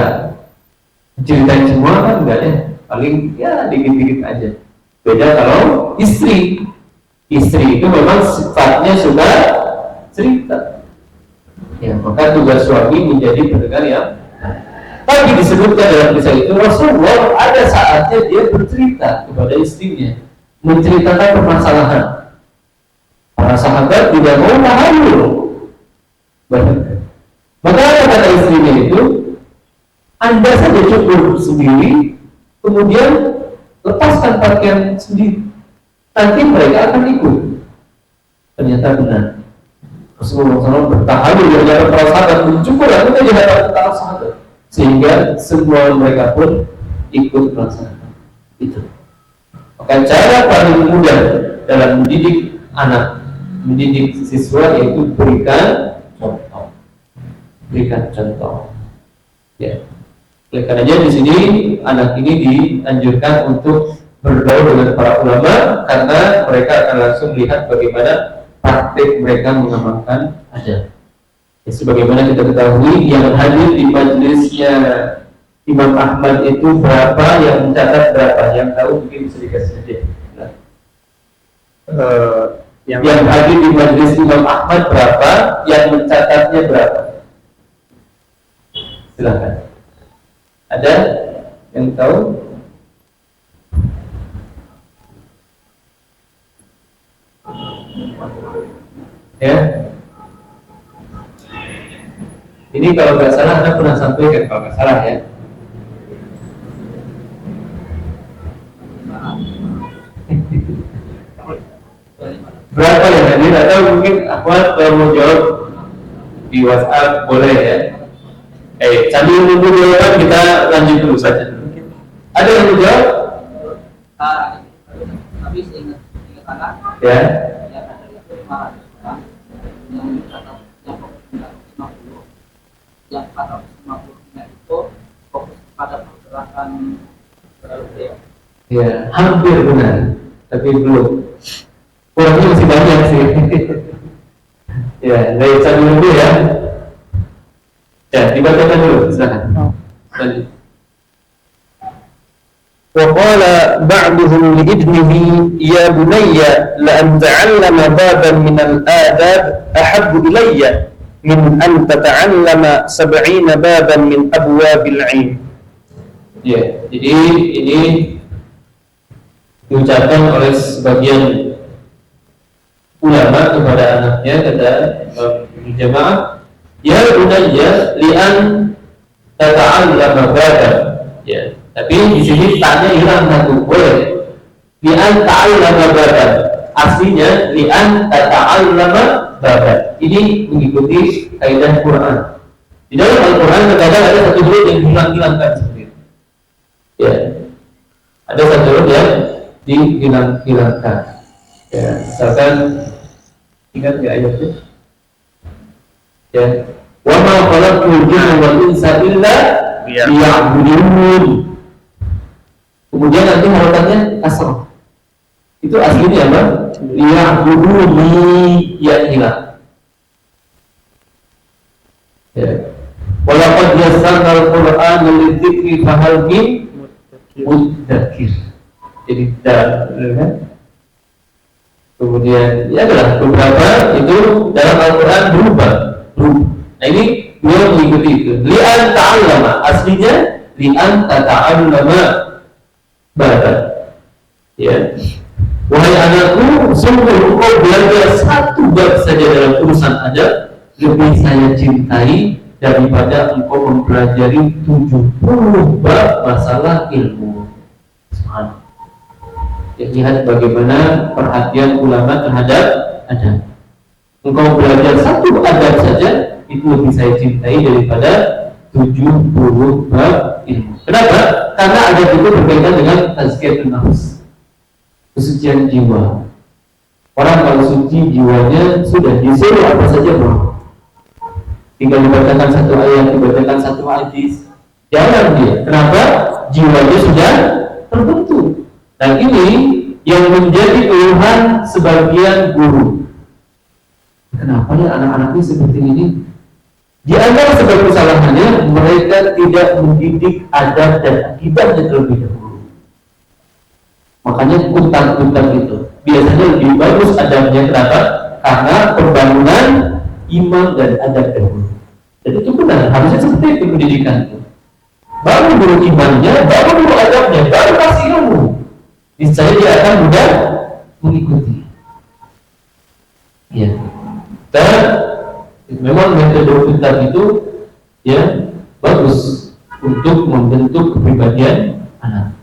ceritain semua kan enggak ya? Paling ya dikit-dikit aja. Beda kalau istri itu memang sifatnya suka cerita. Ya, maka tugas suami menjadi pendengar yang tapi disebutkan dalam kisah itu Rasulullah ada saatnya dia bercerita kepada istrinya, menceritakan permasalahan. Para sahabat tidak mau tahalul. Maka kata istrinya itu, Anda saja cukup sendiri, kemudian lepaskan pakaian sendiri, nanti mereka akan ikut. Ternyata benar. Rasulullah SAW bertahalul di hadapan para sahabat, mencukur rambutnya di hadapan para sahabat, sehingga semua mereka pun ikut melaksanakan itu. Maka cara paling mudah dalam mendidik anak, mendidik siswa yaitu berikan contoh. Ya. Oleh karenanya di sini anak ini dianjurkan untuk bergaul dengan para ulama karena mereka akan langsung melihat bagaimana praktik mereka mengamalkan adab. Ya, sebagaimana kita ketahui yang hadir di majelisnya Imam Ahmad itu berapa, yang mencatat berapa, yang tahu mungkin bisa dikasih saja. Nah. Yang hadir di majelis Imam Ahmad berapa, yang mencatatnya berapa? Silakan. Ada yang tahu? Ya. Ini kalau nggak salah Anda pernah sampaikan kalau nggak salah ya. Berapa yang hadir atau mungkin Ahmad kalau mau jawab di WhatsApp boleh ya. Sambil menunggu jawaban kita lanjut dulu saja. Ada yang mau jawab? Habis ingat anak. Ya. Yang 450 itu fokus pada pergerakan beliau. Ya, hampir benar, tapi belum. Kurangnya masih banyak sih. Ya, dari sambil dulu ya. Ya, dibacakan dulu, silakan. Lanjut. وقال بعضهم لابنه يا بني لأن تعلم بابا من الآداب أحب إلي من أن تتعلم 70 بابا من أبواب العلم. Ya, jadi ini diucapkan oleh sebagian ulama kepada anaknya, kata Ibnu Jamaah, ya bunayya li'an tata'allama badan. Ya, tapi di sini taknya hilang satu, boleh. Li'an ta'allama badan. Aslinya li'an tata'allama badan. Ini mengikuti kaidah Quran. Di dalam Al-Quran terkadang ada satu huruf yang dihilang-hilangkan seperti itu. Ya, ada satu huruf yang dihilang-hilangkan. Ya, misalkan ingat nggak ayatnya? Ya, wa ma khalaqtul jinna wal insa illa liya'budun. Kemudian nanti harokatnya kasrah. Itu aslinya apa? Liya'buduni, ya hilang. Ya. Walaqad yassarna al-Qur'ana lidzikri fahal min mudzakir. Jadi kan? Kemudian ya adalah beberapa itu dalam Al-Quran berubah. Nah ini beliau mengikuti itu. Li'an ta'allama, aslinya li'an ta'allama badan. Ya. Wahai anakku, sungguh engkau belajar satu bab saja dalam urusan adab lebih saya cintai daripada engkau mempelajari 70 bab masalah ilmu. Subhanallah. Ya, lihat bagaimana perhatian ulama terhadap adab. Engkau belajar satu adab saja itu lebih saya cintai daripada 70 bab ilmu. Kenapa? Karena adab itu berkaitan dengan tazkiyatun nafs, kesucian jiwa. Orang kalau suci jiwanya sudah disuruh apa saja bro. Tinggal dibacakan satu ayat, dibacakan satu hadis, jalan dia. Kenapa? Jiwanya sudah terbentuk. Dan ini yang menjadi keluhan sebagian guru. Kenapa ya anak-anak ini seperti ini? Di antara sebab kesalahannya mereka tidak mendidik adab dan akidahnya terlebih dahulu. Makanya utang-utang itu biasanya lebih bagus adabnya. Kenapa? Karena pembangunan iman dan adab dahulu. Jadi itu benar, harusnya seperti itu pendidikan itu. Baru dulu imannya, baru dulu adabnya, baru kasih ilmu. Niscaya dia akan mudah mengikuti. Ya. Dan memang metode pintar itu ya bagus untuk membentuk kepribadian anak.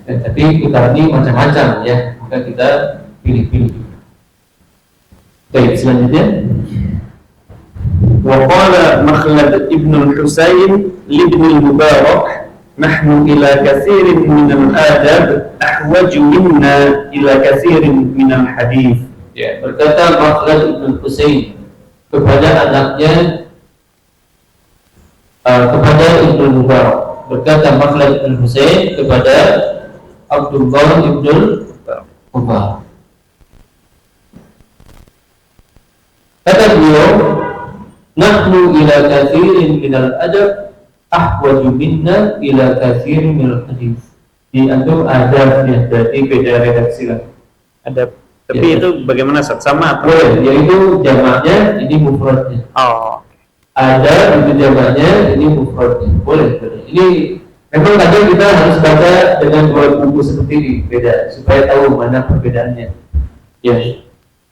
Tapi kita ini macam-macam ya, maka kita pilih-pilih. Baik, selanjutnya. Wa qala Makhlad ibn al-Husayn li ibn al-Mubarak, nahnu ila katsirin min al-adab ahwaju minna ila katsirin min al-hadith. Ya, berkata Makhlad ibn Husayn kepada anaknya, kepada Ibnu Mubarak. Berkata Makhlad ibn Husayn kepada Abdullah ibn Mubarak. Kata beliau, nahnu ila katsirin min al-adab ahwaju minna ila katsirin min al-hadith. Di antum adab ya, berarti beda redaksi lah. Adab. Tapi Ya. itu bagaimana sama atau? Boleh, yaitu jamaknya, ini mufradnya. Oh. Ada itu jamaknya, ini mufradnya. Boleh. Ini memang kadang kita harus baca dengan dua buku seperti ini, beda, supaya tahu mana perbedaannya. Ya.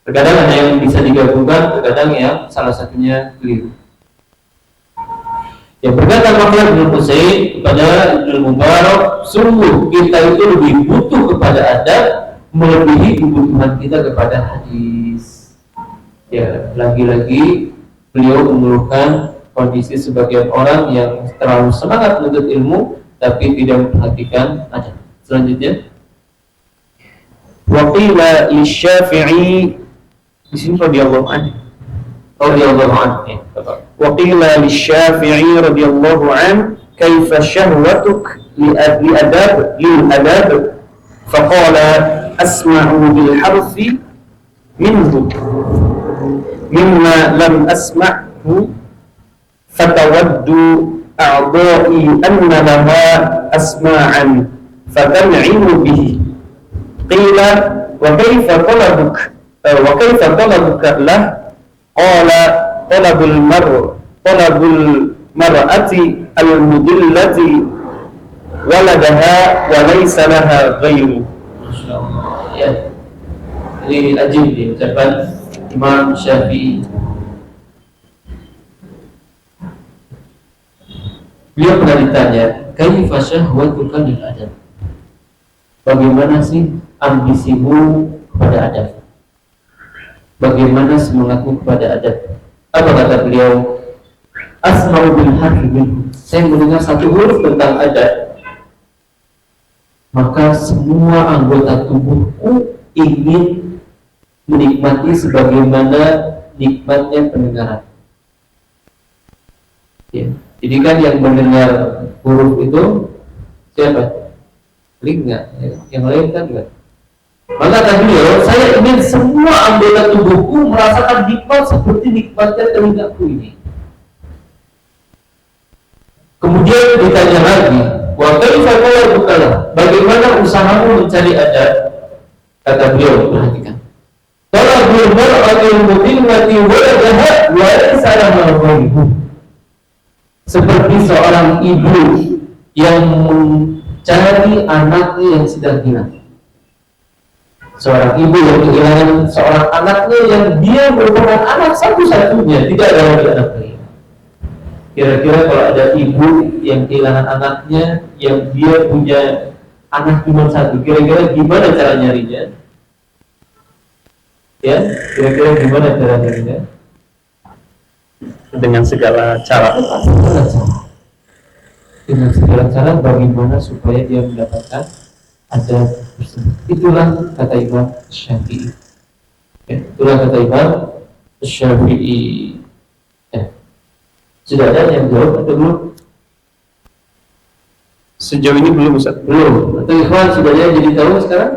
Terkadang ada yang bisa digabungkan, terkadang yang salah satunya keliru. Ya, berkata Makhlad bin Husayn kepada Ibnu Mubarak, sungguh kita itu lebih butuh kepada adab melebihi kebutuhan kita kepada hadis. Ya, lagi-lagi beliau mengeluhkan kondisi sebagian orang yang terlalu semangat menuntut ilmu tapi tidak memperhatikan adab. Selanjutnya, Wa qila lisy-Syafi'i, di sini radhiyallahu anhu. radhiyallahu anhu. Ya, Wa qila lisy-Syafi'i radhiyallahu anhu, kaifa syahwatuk li adab? Faqala asma'u bil harfi minhu mimma lam asma'hu fatawaddu a'dha'i anna laha asma'an fatan'imu bihi. Qila wa kaifa talabuka lah? Qala talabul mar'ati al-mudillati waladaha wa laysa laha ghairu. Masya Allah. Ya, ini ajib nih ucapan Imam Syafi'i. Beliau pernah ditanya, kaifa syahwatuka lil adab? Bagaimana sih ambisimu kepada adab? Bagaimana semangatmu kepada adab? Apa kata beliau? Asma'u bil harfi minhu. Saya mendengar satu huruf tentang adab, maka semua anggota tubuhku ingin menikmati sebagaimana nikmatnya pendengaran. Ya. Jadi kan yang mendengar huruf itu siapa? Telinga. Yang lain kan enggak. Maka kata beliau, saya ingin semua anggota tubuhku merasakan nikmat seperti nikmatnya telingaku ini. Kemudian ditanya lagi, wa kaifa bukalah, bagaimana usahamu mencari adab? Kata beliau, perhatikan. Kalau beliau akan mati waladaha wa laysa laha ghairu. Seperti seorang ibu yang mencari anaknya yang sedang hilang. Seorang ibu yang kehilangan seorang anaknya yang dia merupakan anak satu-satunya, tidak ada lagi anak lain. Kira-kira kalau ada ibu yang kehilangan anaknya, yang dia punya anak cuma satu, kira-kira gimana cara nyarinya? Ya, kira-kira gimana cara nyarinya? Dengan segala cara. Dengan segala cara bagaimana supaya dia mendapatkan adab tersebut. Itulah kata Imam Syafi'i. Ya, itulah kata Imam Syafi'i. Sudah ada yang jawab atau belum? Sejauh ini belum, Ustaz. Belum. Atau ikhwan sudah ada yang jadi tahu sekarang?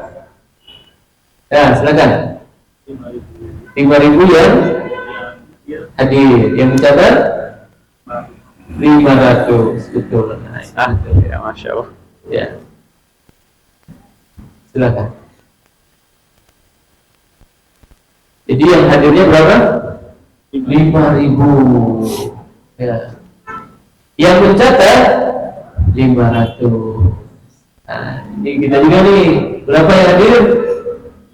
Ya, silakan. 5.000 yang hadir, yang mencatat 500, betul. Ya, Masya Allah. Ya. Silakan. Jadi yang hadirnya berapa? 5.000. Ya. Yang mencatat 500. Nah, ini kita juga nih, berapa yang hadir?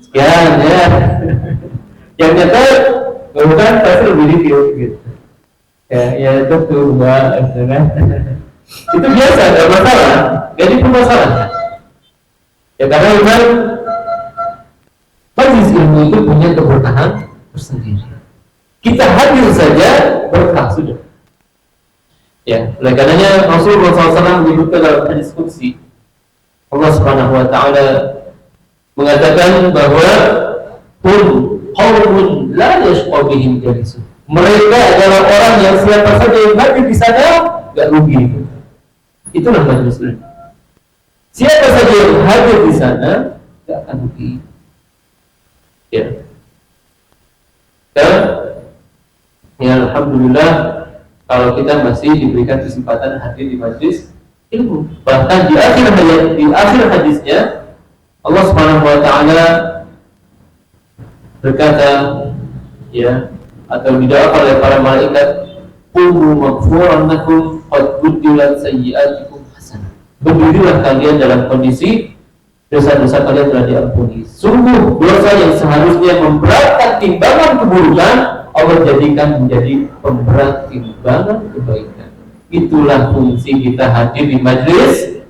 Sekian ya. Yang nyatat bukan pasti lebih dikit gitu. Ya itu tuh dua, itu biasa, tidak masalah. Jadi permasalahan. Ya karena memang majelis ilmu itu punya keberkahan tersendiri. Kita hadir saja berkah sudah. Ya, oleh karenanya Rasulullah SAW menyebutkan dalam hadis qudsi, Allah Subhanahu Wa Taala mengatakan bahwa pun qaumun la yashqa bihim jalisun. Mereka adalah orang yang siapa saja yang hadir di sana enggak rugi. Itulah majelis ilmu. Siapa saja yang hadir di sana enggak akan rugi. Ya. Dan ya alhamdulillah kalau kita masih diberikan kesempatan hadir di majelis ilmu. Bahkan di akhir hadisnya Allah Subhanahu Wa Taala berkata, ya, atau didoakan oleh para malaikat, "Qumu maghfuran lakum qad buddilat sayyi'atikum hasanah." Berdirilah kalian dalam kondisi dosa-dosa kalian telah diampuni. Sungguh dosa yang seharusnya memberatkan timbangan keburukan, Allah jadikan menjadi pemberat timbangan kebaikan. Itulah fungsi kita hadir di majelis.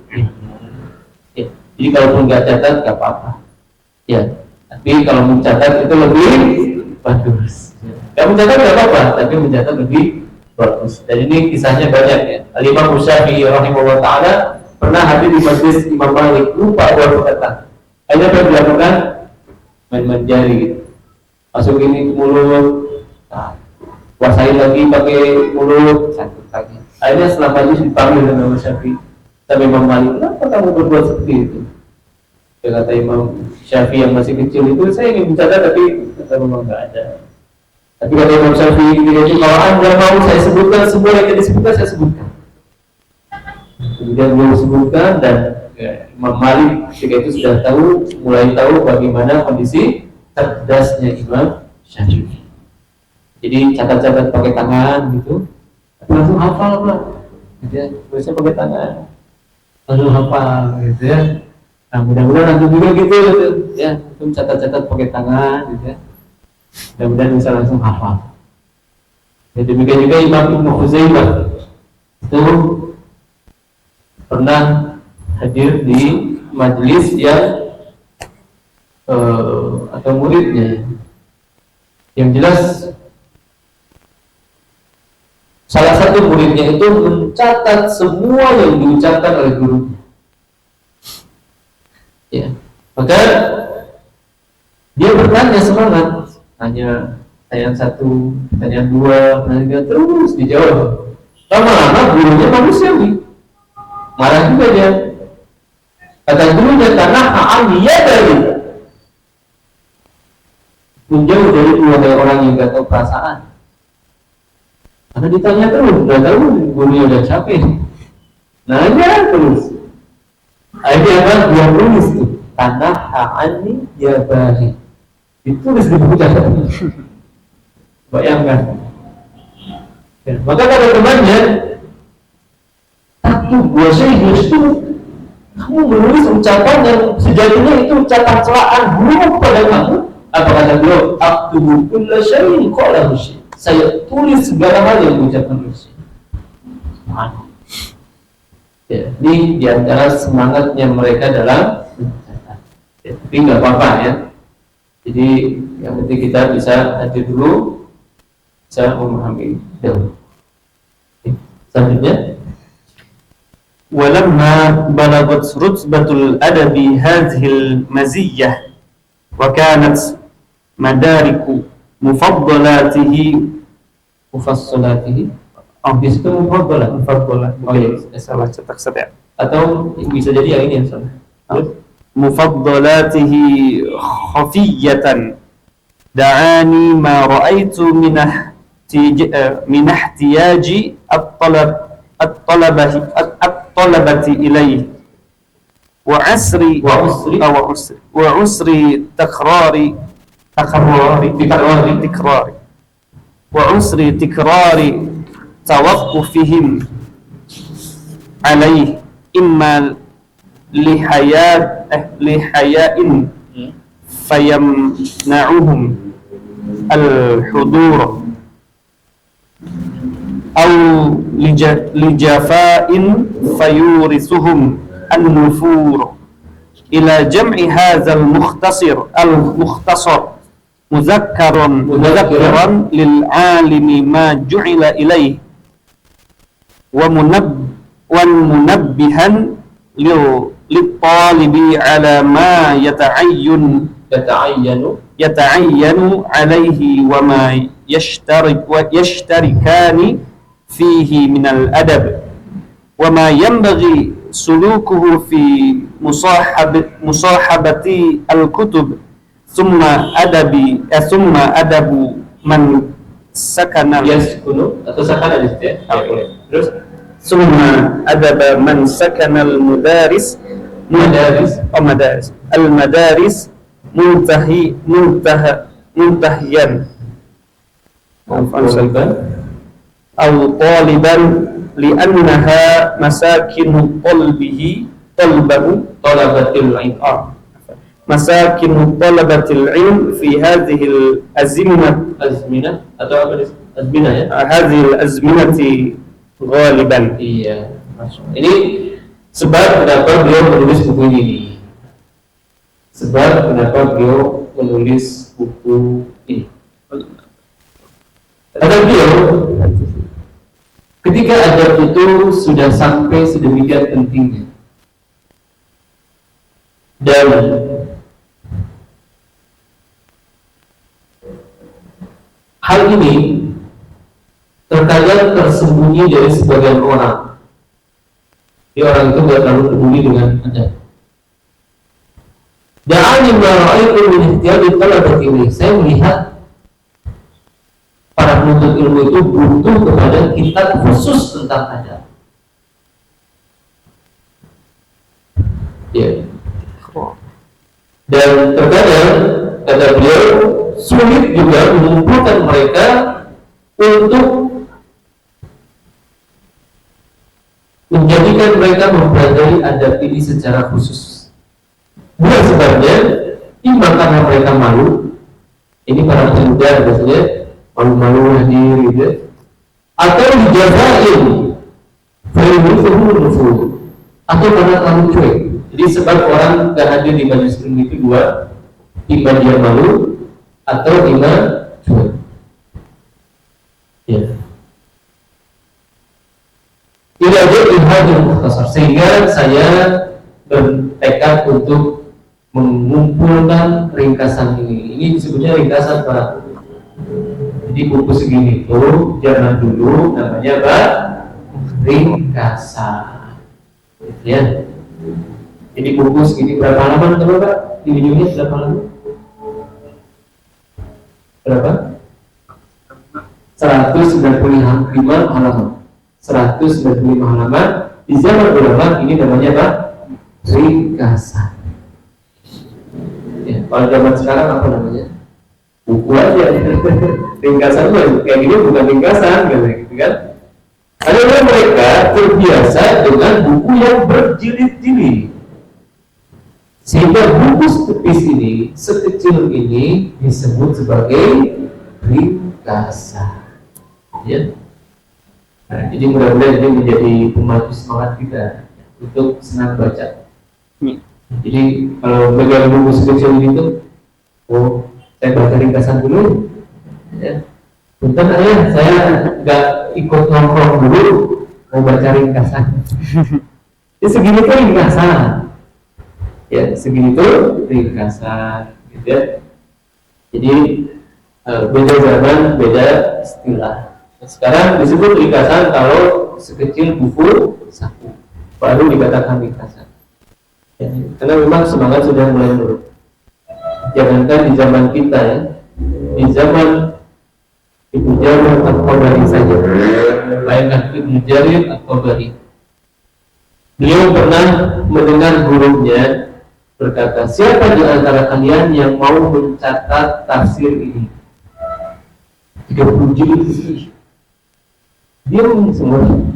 Ya. Jadi kalaupun nggak catat nggak apa-apa. Ya. Tapi kalau mencatat itu lebih bagus. Nggak mencatat nggak apa-apa, tapi mencatat lebih bagus. Dan ini kisahnya banyak ya. Al-Imam Syafi'i rahimahullah ta'ala pernah hadir di majelis Imam Malik, lupa buat kata. Akhirnya apa dilakukan? Main-main jari gitu. Masuk ini ke mulut. Nah, kuasain lagi pakai mulut, satu lagi. Akhirnya setelah majelis dipanggil dengan Imam Syafi'i, tapi Imam Malik, kenapa kamu berbuat seperti itu? Ya kata Imam Syafi'i yang masih kecil itu, saya ingin mencatat tapi kata memang nggak ada. Tapi kata Imam Syafi'i itu, kalau anda mau saya sebutkan semua yang disebutkan saya sebutkan. Kemudian beliau sebutkan dan ya, Imam Malik ketika itu sudah mulai tahu bagaimana kondisi cerdasnya Imam Syafi'i. Jadi catat-catat pakai tangan gitu, tapi langsung hafal lah. gitu ya, tulisnya pakai tangan, lalu hafal gitu ya. Nah mudah-mudahan nanti juga gitu ya, itu catat-catat pakai tangan gitu ya, mudah-mudahan bisa langsung hafal. Ya, demikian juga Imam Ibnu Khuzaimah itu pernah hadir di majelis yang atau muridnya, yang jelas salah satu muridnya itu mencatat semua yang diucapkan oleh gurunya. Ya, maka dia bertanya semangat, tanya pertanyaan satu, pertanyaan dua, pertanyaan terus dijawab. Lama-lama gurunya manusiawi, marah juga dia. Kata gurunya, karena ha'amiyya dari menjauh dari dua orang yang gak tahu perasaan. Karena ditanya terus, udah tahu gurunya udah capek. Nanya terus. Akhirnya kan dia tulis tuh, tanah ha'ani ya bari. Ditulis di buku catatan. Bayangkan. Ya, maka kata temannya, satu gua serius tuh, kamu menulis ucapan yang sejatinya itu ucapan celaan guru kepada kamu. Apa kata beliau? Aktubu kulla syai'in qalahu syai'. Saya tulis segala hal yang diucapkan oleh syai'. Ya, ini diantara semangatnya mereka dalam mencatat. Ya, tapi nggak apa-apa ya. Jadi yang penting kita bisa hadir dulu, bisa memahami dahulu. Selanjutnya, ولما بلغت رتبة الأدب هذه المزية وكانت مدارك مفضلاته mufassalatihi. Di situ mufaddalah. Oh iya, salah cetak saya. atau bisa jadi yang ini yang salah. مفضلاته خفية دعاني ما رأيت من احتياج الطلبة إليه وعسر تكرار توقفهم عليه إما لحياء فيمنعهم الحضور أو لجفاء فيورثهم النفور إلى جمع هذا المختصر مذكرا للعالم ما جعل إليه ومنبها للطالب على ما يتعين عليه وما يشتركان فيه من الأدب وما ينبغي سلوكه في مصاحبة الكتب ثم أدب من سكن ثم أدب من سكن المدارس منتهيا أو طالبا لأنها مساكن طلبة العلم مساكن طلبة العلم في هذه الأزمنة هذه الأزمنة غالبا. Iya, ini sebab kenapa beliau menulis buku ini. Kata beliau, ketika adab itu sudah sampai sedemikian pentingnya, dan hal ini terkadang tersembunyi dari sebagian orang. Jadi orang itu tidak terlalu peduli dengan adab. Da'ani ma ra'aytu min ihtiyadi talabati ilmi. Saya melihat para penuntut ilmu itu butuh kepada kitab khusus tentang adab. Ya. Dan terkadang kata beliau sulit juga mengumpulkan mereka untuk ini secara khusus. Bukan sebabnya, imbang karena mereka malu. Ini para pemuda biasanya malu-malu hadir gitu. Atau dijazain, atau karena kamu cuek. Jadi sebab orang gak hadir di majelis ilmu itu dua, iman dia malu atau iman cuek. Ya. Tidak ada ilham yang mukhtasar, sehingga saya bertekad untuk mengumpulkan ringkasan ini. Ini disebutnya ringkasan, Pak. Jadi buku segini itu jangan dulu namanya apa? Ringkasan. Ya. Jadi buku segini berapa halaman coba Pak? Di videonya berapa halaman? Berapa? 195 halaman. 195 halaman. Di zaman ulama ini namanya apa? Ringkasan. Ya, kalau zaman sekarang apa namanya? Buku aja. Ringkasan itu kayak gini bukan ringkasan gitu kan? Karena mereka terbiasa dengan buku yang berjilid-jilid, sehingga buku setipis ini, sekecil ini disebut sebagai ringkasan. Ya. Nah, jadi mudah-mudahan ini menjadi pemandu semangat kita untuk senang baca. Jadi kalau pegang buku sekecil ini tuh, oh saya baca ringkasan dulu. Ya. Bentar ayah, saya nggak ikut nongkrong dulu, mau baca ringkasan. Jadi segini tuh ringkasan. Ya, segini tuh ringkasan, gitu ya. Jadi beda zaman, beda istilah. Sekarang disebut ringkasan kalau sekecil buku saku, baru dikatakan ringkasan. Ya, karena memang semangat sudah mulai menurun. Jangankan di zaman kita ya, di zaman Ibnu Jarir At-Tabari saja, bayangkan Ibnu Jarir At-Tabari, beliau pernah mendengar gurunya berkata, siapa di antara kalian yang mau mencatat tafsir ini? 30 jilid. Dia semua.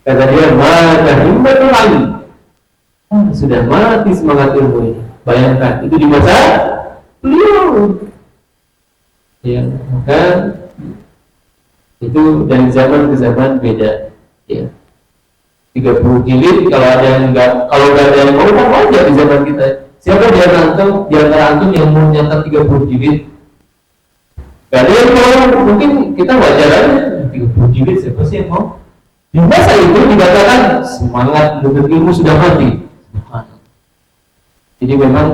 Kata dia, maka himmatul ilmi. Sudah mati semangat ilmu ini. Bayangkan, itu di masa beliau. Ya, maka itu dari zaman ke zaman beda. Ya. 30 jilid, kalau ada yang nggak ada yang mau, kan wajar di zaman kita. Siapa di antara antum yang mau nyatat 30 jilid? Gak ada yang mau, mungkin kita wajar aja 30 jilid, siapa sih yang mau? Di masa itu dikatakan semangat menuntut ilmu sudah mati. Jadi memang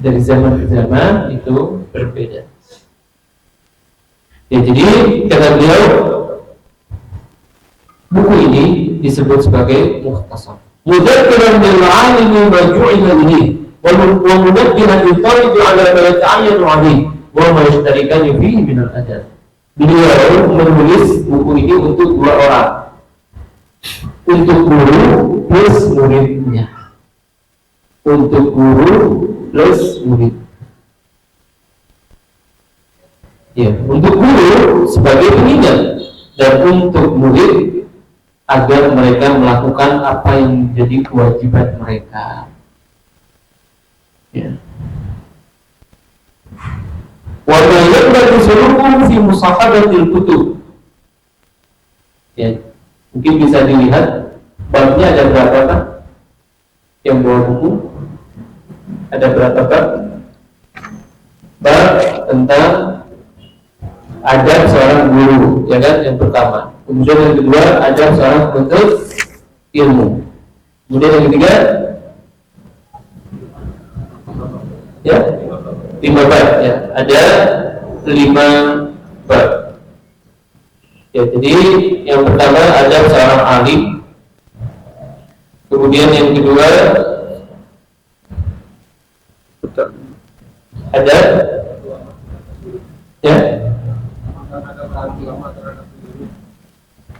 dari zaman ke zaman itu berbeda. Ya, jadi kata beliau, buku ini disebut sebagai mukhtasar. Mudzakiran bil 'alimi ma ju'ila bihi wa mudzakiran bil talib 'ala ma yata'ayyanu 'alaihi wa ma yashtarikani fihi min al-adab. Beliau menulis buku ini untuk dua orang, untuk guru plus muridnya. Untuk guru plus murid. Ya, untuk guru sebagai pengingat dan untuk murid agar mereka melakukan apa yang menjadi kewajiban mereka. Ya. Wa ma yaqbalu sulukum fi musahadatil kutub. Ya, mungkin bisa dilihat babnya ada berapa Pak? Yang bawa buku ada berapa bab? Bab tentang adab seorang guru, ya kan, yang pertama. Kemudian yang kedua, adab seorang penuntut ilmu. Kemudian yang ketiga, ya, 5 bab, ya, ada 5 bab. Ya, jadi yang pertama adab seorang alim. Kemudian yang kedua adab, ya,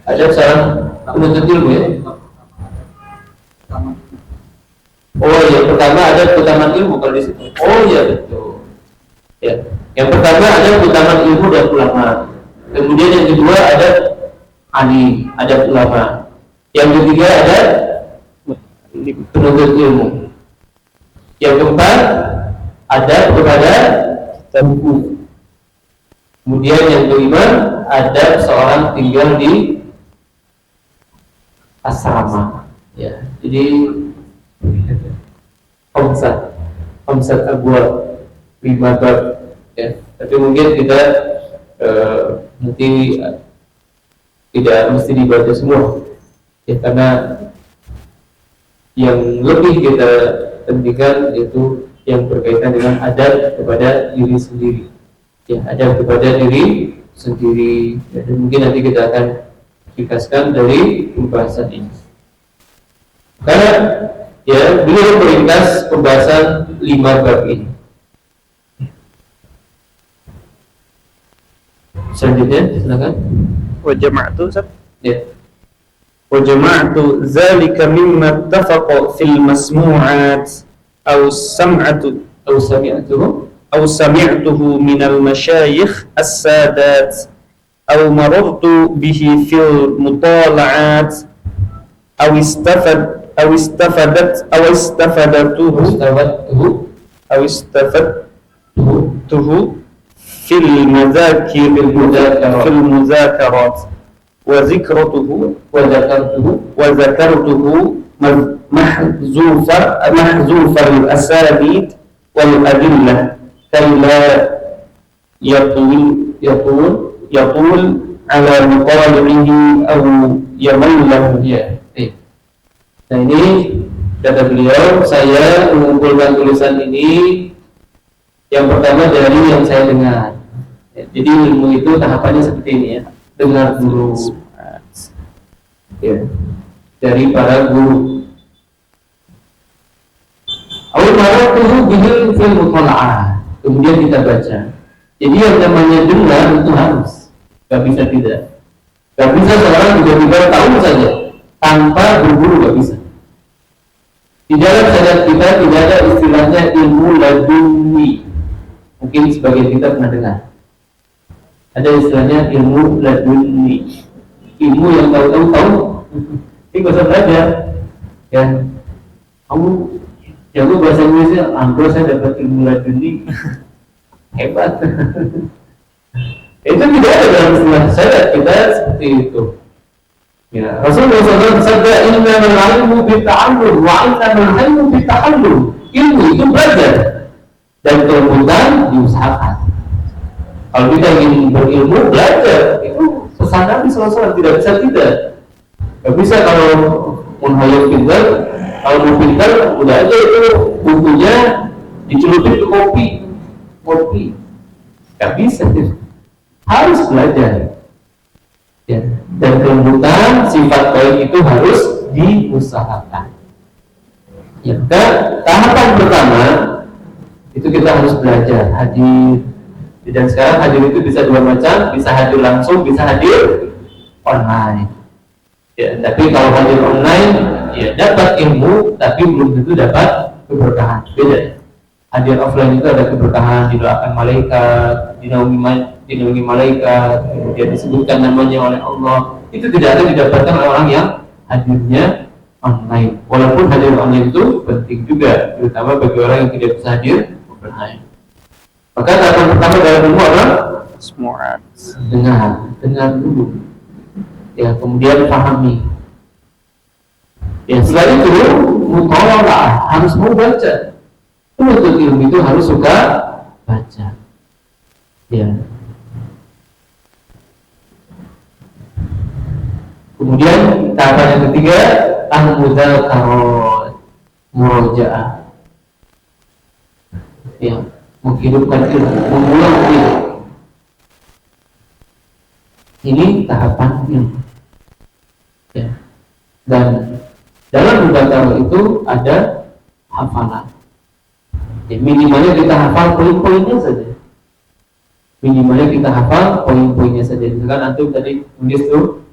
ada seorang penuntut ilmu ya. Oh ya, pertama ada keutamaan ilmu kalau di situ. Oh ya, betul. Ya, yang pertama ada keutamaan ilmu dan ulama. Kemudian yang kedua ada alim, ada ulama. Yang ketiga ada penuntut ilmu. Yang keempat, adab kepada buku. Kemudian yang kelima, adab seorang tinggal di asrama. Ya, jadi omset abwab 5 bab. Ya, tapi mungkin kita nanti tidak mesti dibaca semua. Ya, karena yang lebih kita pentingkan yaitu yang berkaitan dengan adab kepada diri sendiri. Ya, adab kepada diri sendiri. Ya, dan mungkin nanti kita akan dikasihkan dari pembahasan ini. Karena ya beliau meringkas pembahasan 5 bab ini. Selanjutnya silakan. Wa jama'tu Ustaz. Ya. وجمعت ذلك مما اتفق في المسموعات أو سمعته من المشايخ السادات أو مررت به في المطالعات أو استفدته في المذاكرات وذكرته محذوف الأسانيد والأدلة كي لا يطول على مطالعه أو يمل له. Nah ini kata beliau, saya mengumpulkan tulisan ini yang pertama dari yang saya dengar. Jadi ilmu itu tahapannya seperti ini ya. Dengar dulu ya, dari para guru. Awal maratuhu bihil fil mutola'ah, kemudian kita baca. Jadi yang namanya dengar itu harus, gak bisa tidak. Gak bisa seorang tiba-tiba tahu saja tanpa berguru, gak bisa. Di dalam syariat kita tidak ada istilahnya ilmu laduni. Mungkin sebagian kita pernah dengar. Ada istilahnya ilmu laduni, ilmu yang tahu. Ini gak usah belajar. Ya, kamu jago bahasa Inggrisnya, saya dapat ilmu laduni, hebat. Itu tidak ada dalam istilah syariat kita seperti itu. Ya, Rasulullah SAW bersabda, innamal ilmu bitta'allum wa innamal ilmu bitta'allum. Ilmu itu belajar dan kemudian diusahakan. Kalau kita ingin berilmu, belajar, itu pesan Nabi SAW, tidak bisa tidak. Gak bisa kalau menghayal pintar, kalau mau pintar, udah aja itu bukunya dicelupin ke kopi. Gak bisa, harus belajar. Ya. Dan kelembutan, sifat baik itu harus diusahakan. Ya, tahapan pertama, itu kita harus belajar, hadir. Dan sekarang hadir itu bisa 2 macam, bisa hadir langsung, bisa hadir online. Ya, tapi kalau hadir online, ya dapat ilmu, tapi belum tentu dapat keberkahan. Beda. Hadir offline itu ada keberkahan, didoakan malaikat, dinaungi malaikat, kemudian disebutkan namanya oleh Allah. Itu tidak ada didapatkan oleh orang yang hadirnya online. Walaupun hadir online itu penting juga, terutama bagi orang yang tidak bisa hadir online. Maka tahapan pertama dalam ilmu adalah dengar dulu. Ya, kemudian pahami. Ya, setelah itu mutola'ah, harus mau baca. Penuntut ilmu itu harus suka baca. Ya. Kemudian tahapan yang ketiga, al-mudzakarah, murojaah. Ya, menghidupkan ilmu, mengulang ilmu. Ini tahapan ilmu. Ya. Dan dalam mudzakarah itu ada hafalan. Ya, minimalnya kita hafal poin-poinnya saja. Misalkan antum tadi nulis tuh,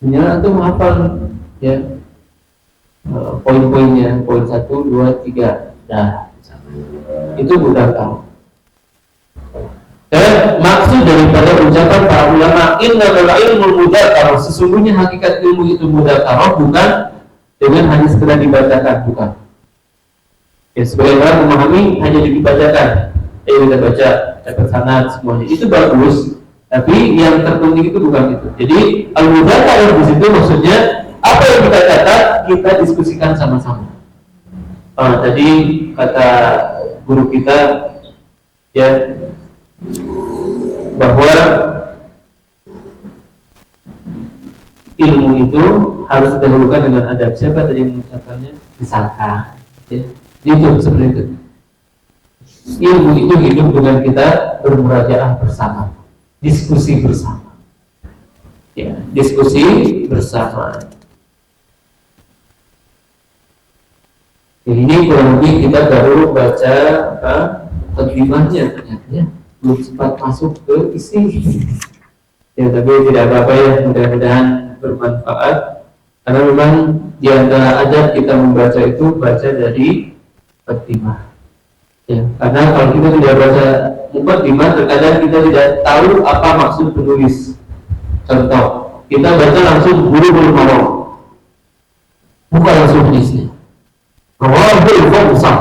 minimal antum hafal ya poin-poinnya, poin 1, 2, 3, dah. Itu mudzakarah. Dan maksud daripada ucapan para ulama innamal ilmul mudzakarah, sesungguhnya hakikat ilmu itu mudzakarah bukan dengan hanya sekedar dibacakan, bukan. Ya, sebagai orang memahami hanya dibacakan, kita baca dapat sanad semuanya itu bagus, tapi yang terpenting itu bukan itu. Jadi al-mudzakarah di situ maksudnya apa yang kita catat kita diskusikan sama-sama. Tadi kata guru kita ya bahwa ilmu itu harus didahulukan dengan adab. Siapa tadi yang mengucapkannya? Misalkan ya. Itu seperti itu. Ilmu itu hidup dengan kita bermurajaah bersama, diskusi bersama. Ya, diskusi bersama. Ya, ini kurang lebih kita baru baca terjemahnya ternyata ya, belum sempat masuk ke isi. Ya, tapi tidak apa-apa ya, mudah-mudahan bermanfaat. Karena memang di antara adab kita membaca itu baca dari muqaddimah. Ya, karena kalau kita tidak baca muqaddimah, terkadang kita tidak tahu apa maksud penulis. Contoh, kita baca langsung buru-buru marah, bukan langsung hadisnya. Rawahul Khamsah.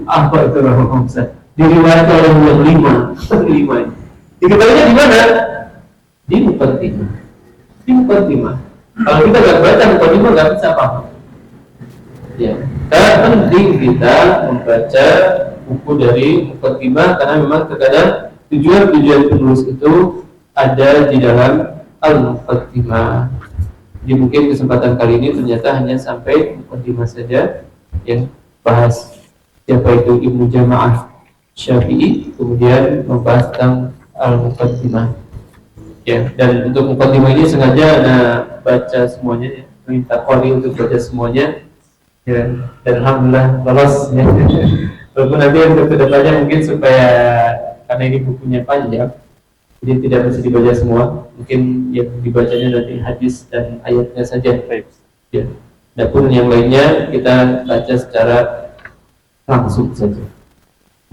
Apa itu Rawahul Khamsah? Diriwayatkan oleh yang lima. Diketahuinya di mana? Di muqaddimah. Di muqaddimah. Kalau kita nggak baca muqaddimah nggak bisa paham. Ya, karena penting kita membaca buku dari muqaddimah karena memang terkadang tujuan penulis itu ada di dalam al-muqaddimah. Jadi mungkin kesempatan kali ini ternyata hanya sampai muqaddimah saja yang bahas siapa itu Ibnu Jama'ah Syafi'i, kemudian membahas tentang al-muqaddimah. Ya, dan untuk muqaddimah ini sengaja baca semuanya, ya. Minta qari untuk baca semuanya. Ya, dan alhamdulillah lolos ya. Walaupun nanti untuk kedepannya mungkin supaya karena ini bukunya panjang, jadi tidak bisa dibaca semua. Mungkin yang dibacanya nanti hadis dan ayatnya saja. Ya. Adapun yang lainnya kita baca secara langsung saja.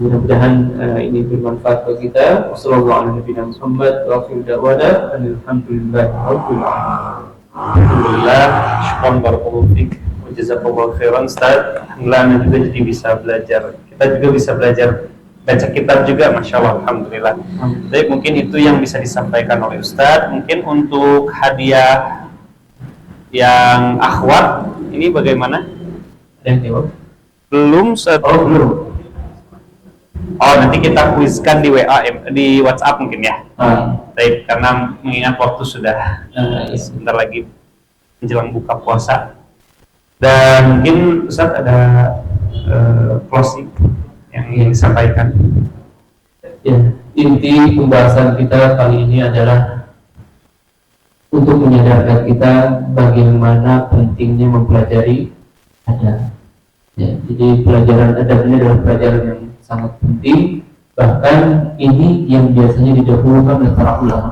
Mudah-mudahan ini bermanfaat bagi kita. Wassalamualaikum warahmatullahi wabarakatuh. Alhamdulillah, syukran barakallahu fiik. Jazakallahu khairan Ustaz. Alhamdulillah juga jadi bisa belajar. Kita juga bisa belajar baca kitab juga, Masya Allah. Alhamdulillah. Baik, mungkin itu yang bisa disampaikan oleh Ustaz. Mungkin untuk hadiah yang akhwat ini bagaimana? Ada yang jawab? Belum Ustaz. Oh, belum. Oh, nanti kita kuiskan di WA, di WhatsApp mungkin ya. Baik, karena mengingat waktu sudah sebentar lagi menjelang buka puasa. Dan mungkin Ustaz ada closing yang ingin disampaikan. Ya, inti pembahasan kita kali ini adalah untuk menyadarkan kita bagaimana pentingnya mempelajari adab. Ya, jadi pelajaran adab ini adalah pelajaran yang sangat penting. Bahkan ini yang biasanya didahulukan oleh para ulama.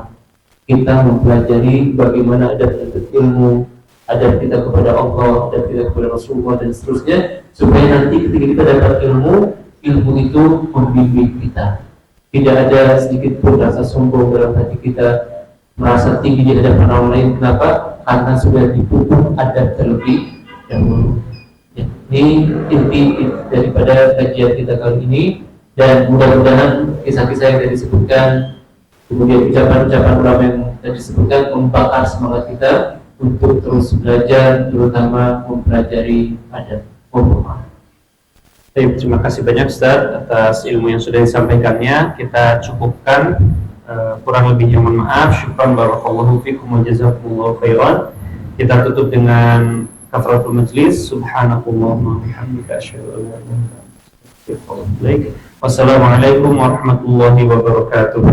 Kita mempelajari bagaimana adab untuk ilmu, adab kita kepada Allah, adab kita kepada Rasulullah dan seterusnya, supaya nanti ketika kita dapat ilmu itu membimbing kita. Tidak ada sedikit pun rasa sombong dalam hati kita, merasa tinggi di hadapan orang lain. Kenapa? Karena sudah dipupuk adab terlebih dahulu. Ya, ini inti daripada kajian kita kali ini, dan mudah-mudahan kisah-kisah yang tadi disebutkan, kemudian ucapan-ucapan ulama yang tadi disebutkan membakar semangat kita untuk terus belajar, terutama mempelajari adab. Baik, terima kasih banyak Ustaz atas ilmu yang sudah disampaikannya. Kita cukupkan, kurang lebihnya mohon maaf. Syukran barakallahu fikum wa jazakumullahu khairan. Kita tutup dengan kafaratul majlis. Subhanakallahumma wa bihamdika asyhadu an la ilaha illa anta astaghfiruka wa atubu ilaik. Wassalamualaikum warahmatullahi wabarakatuh.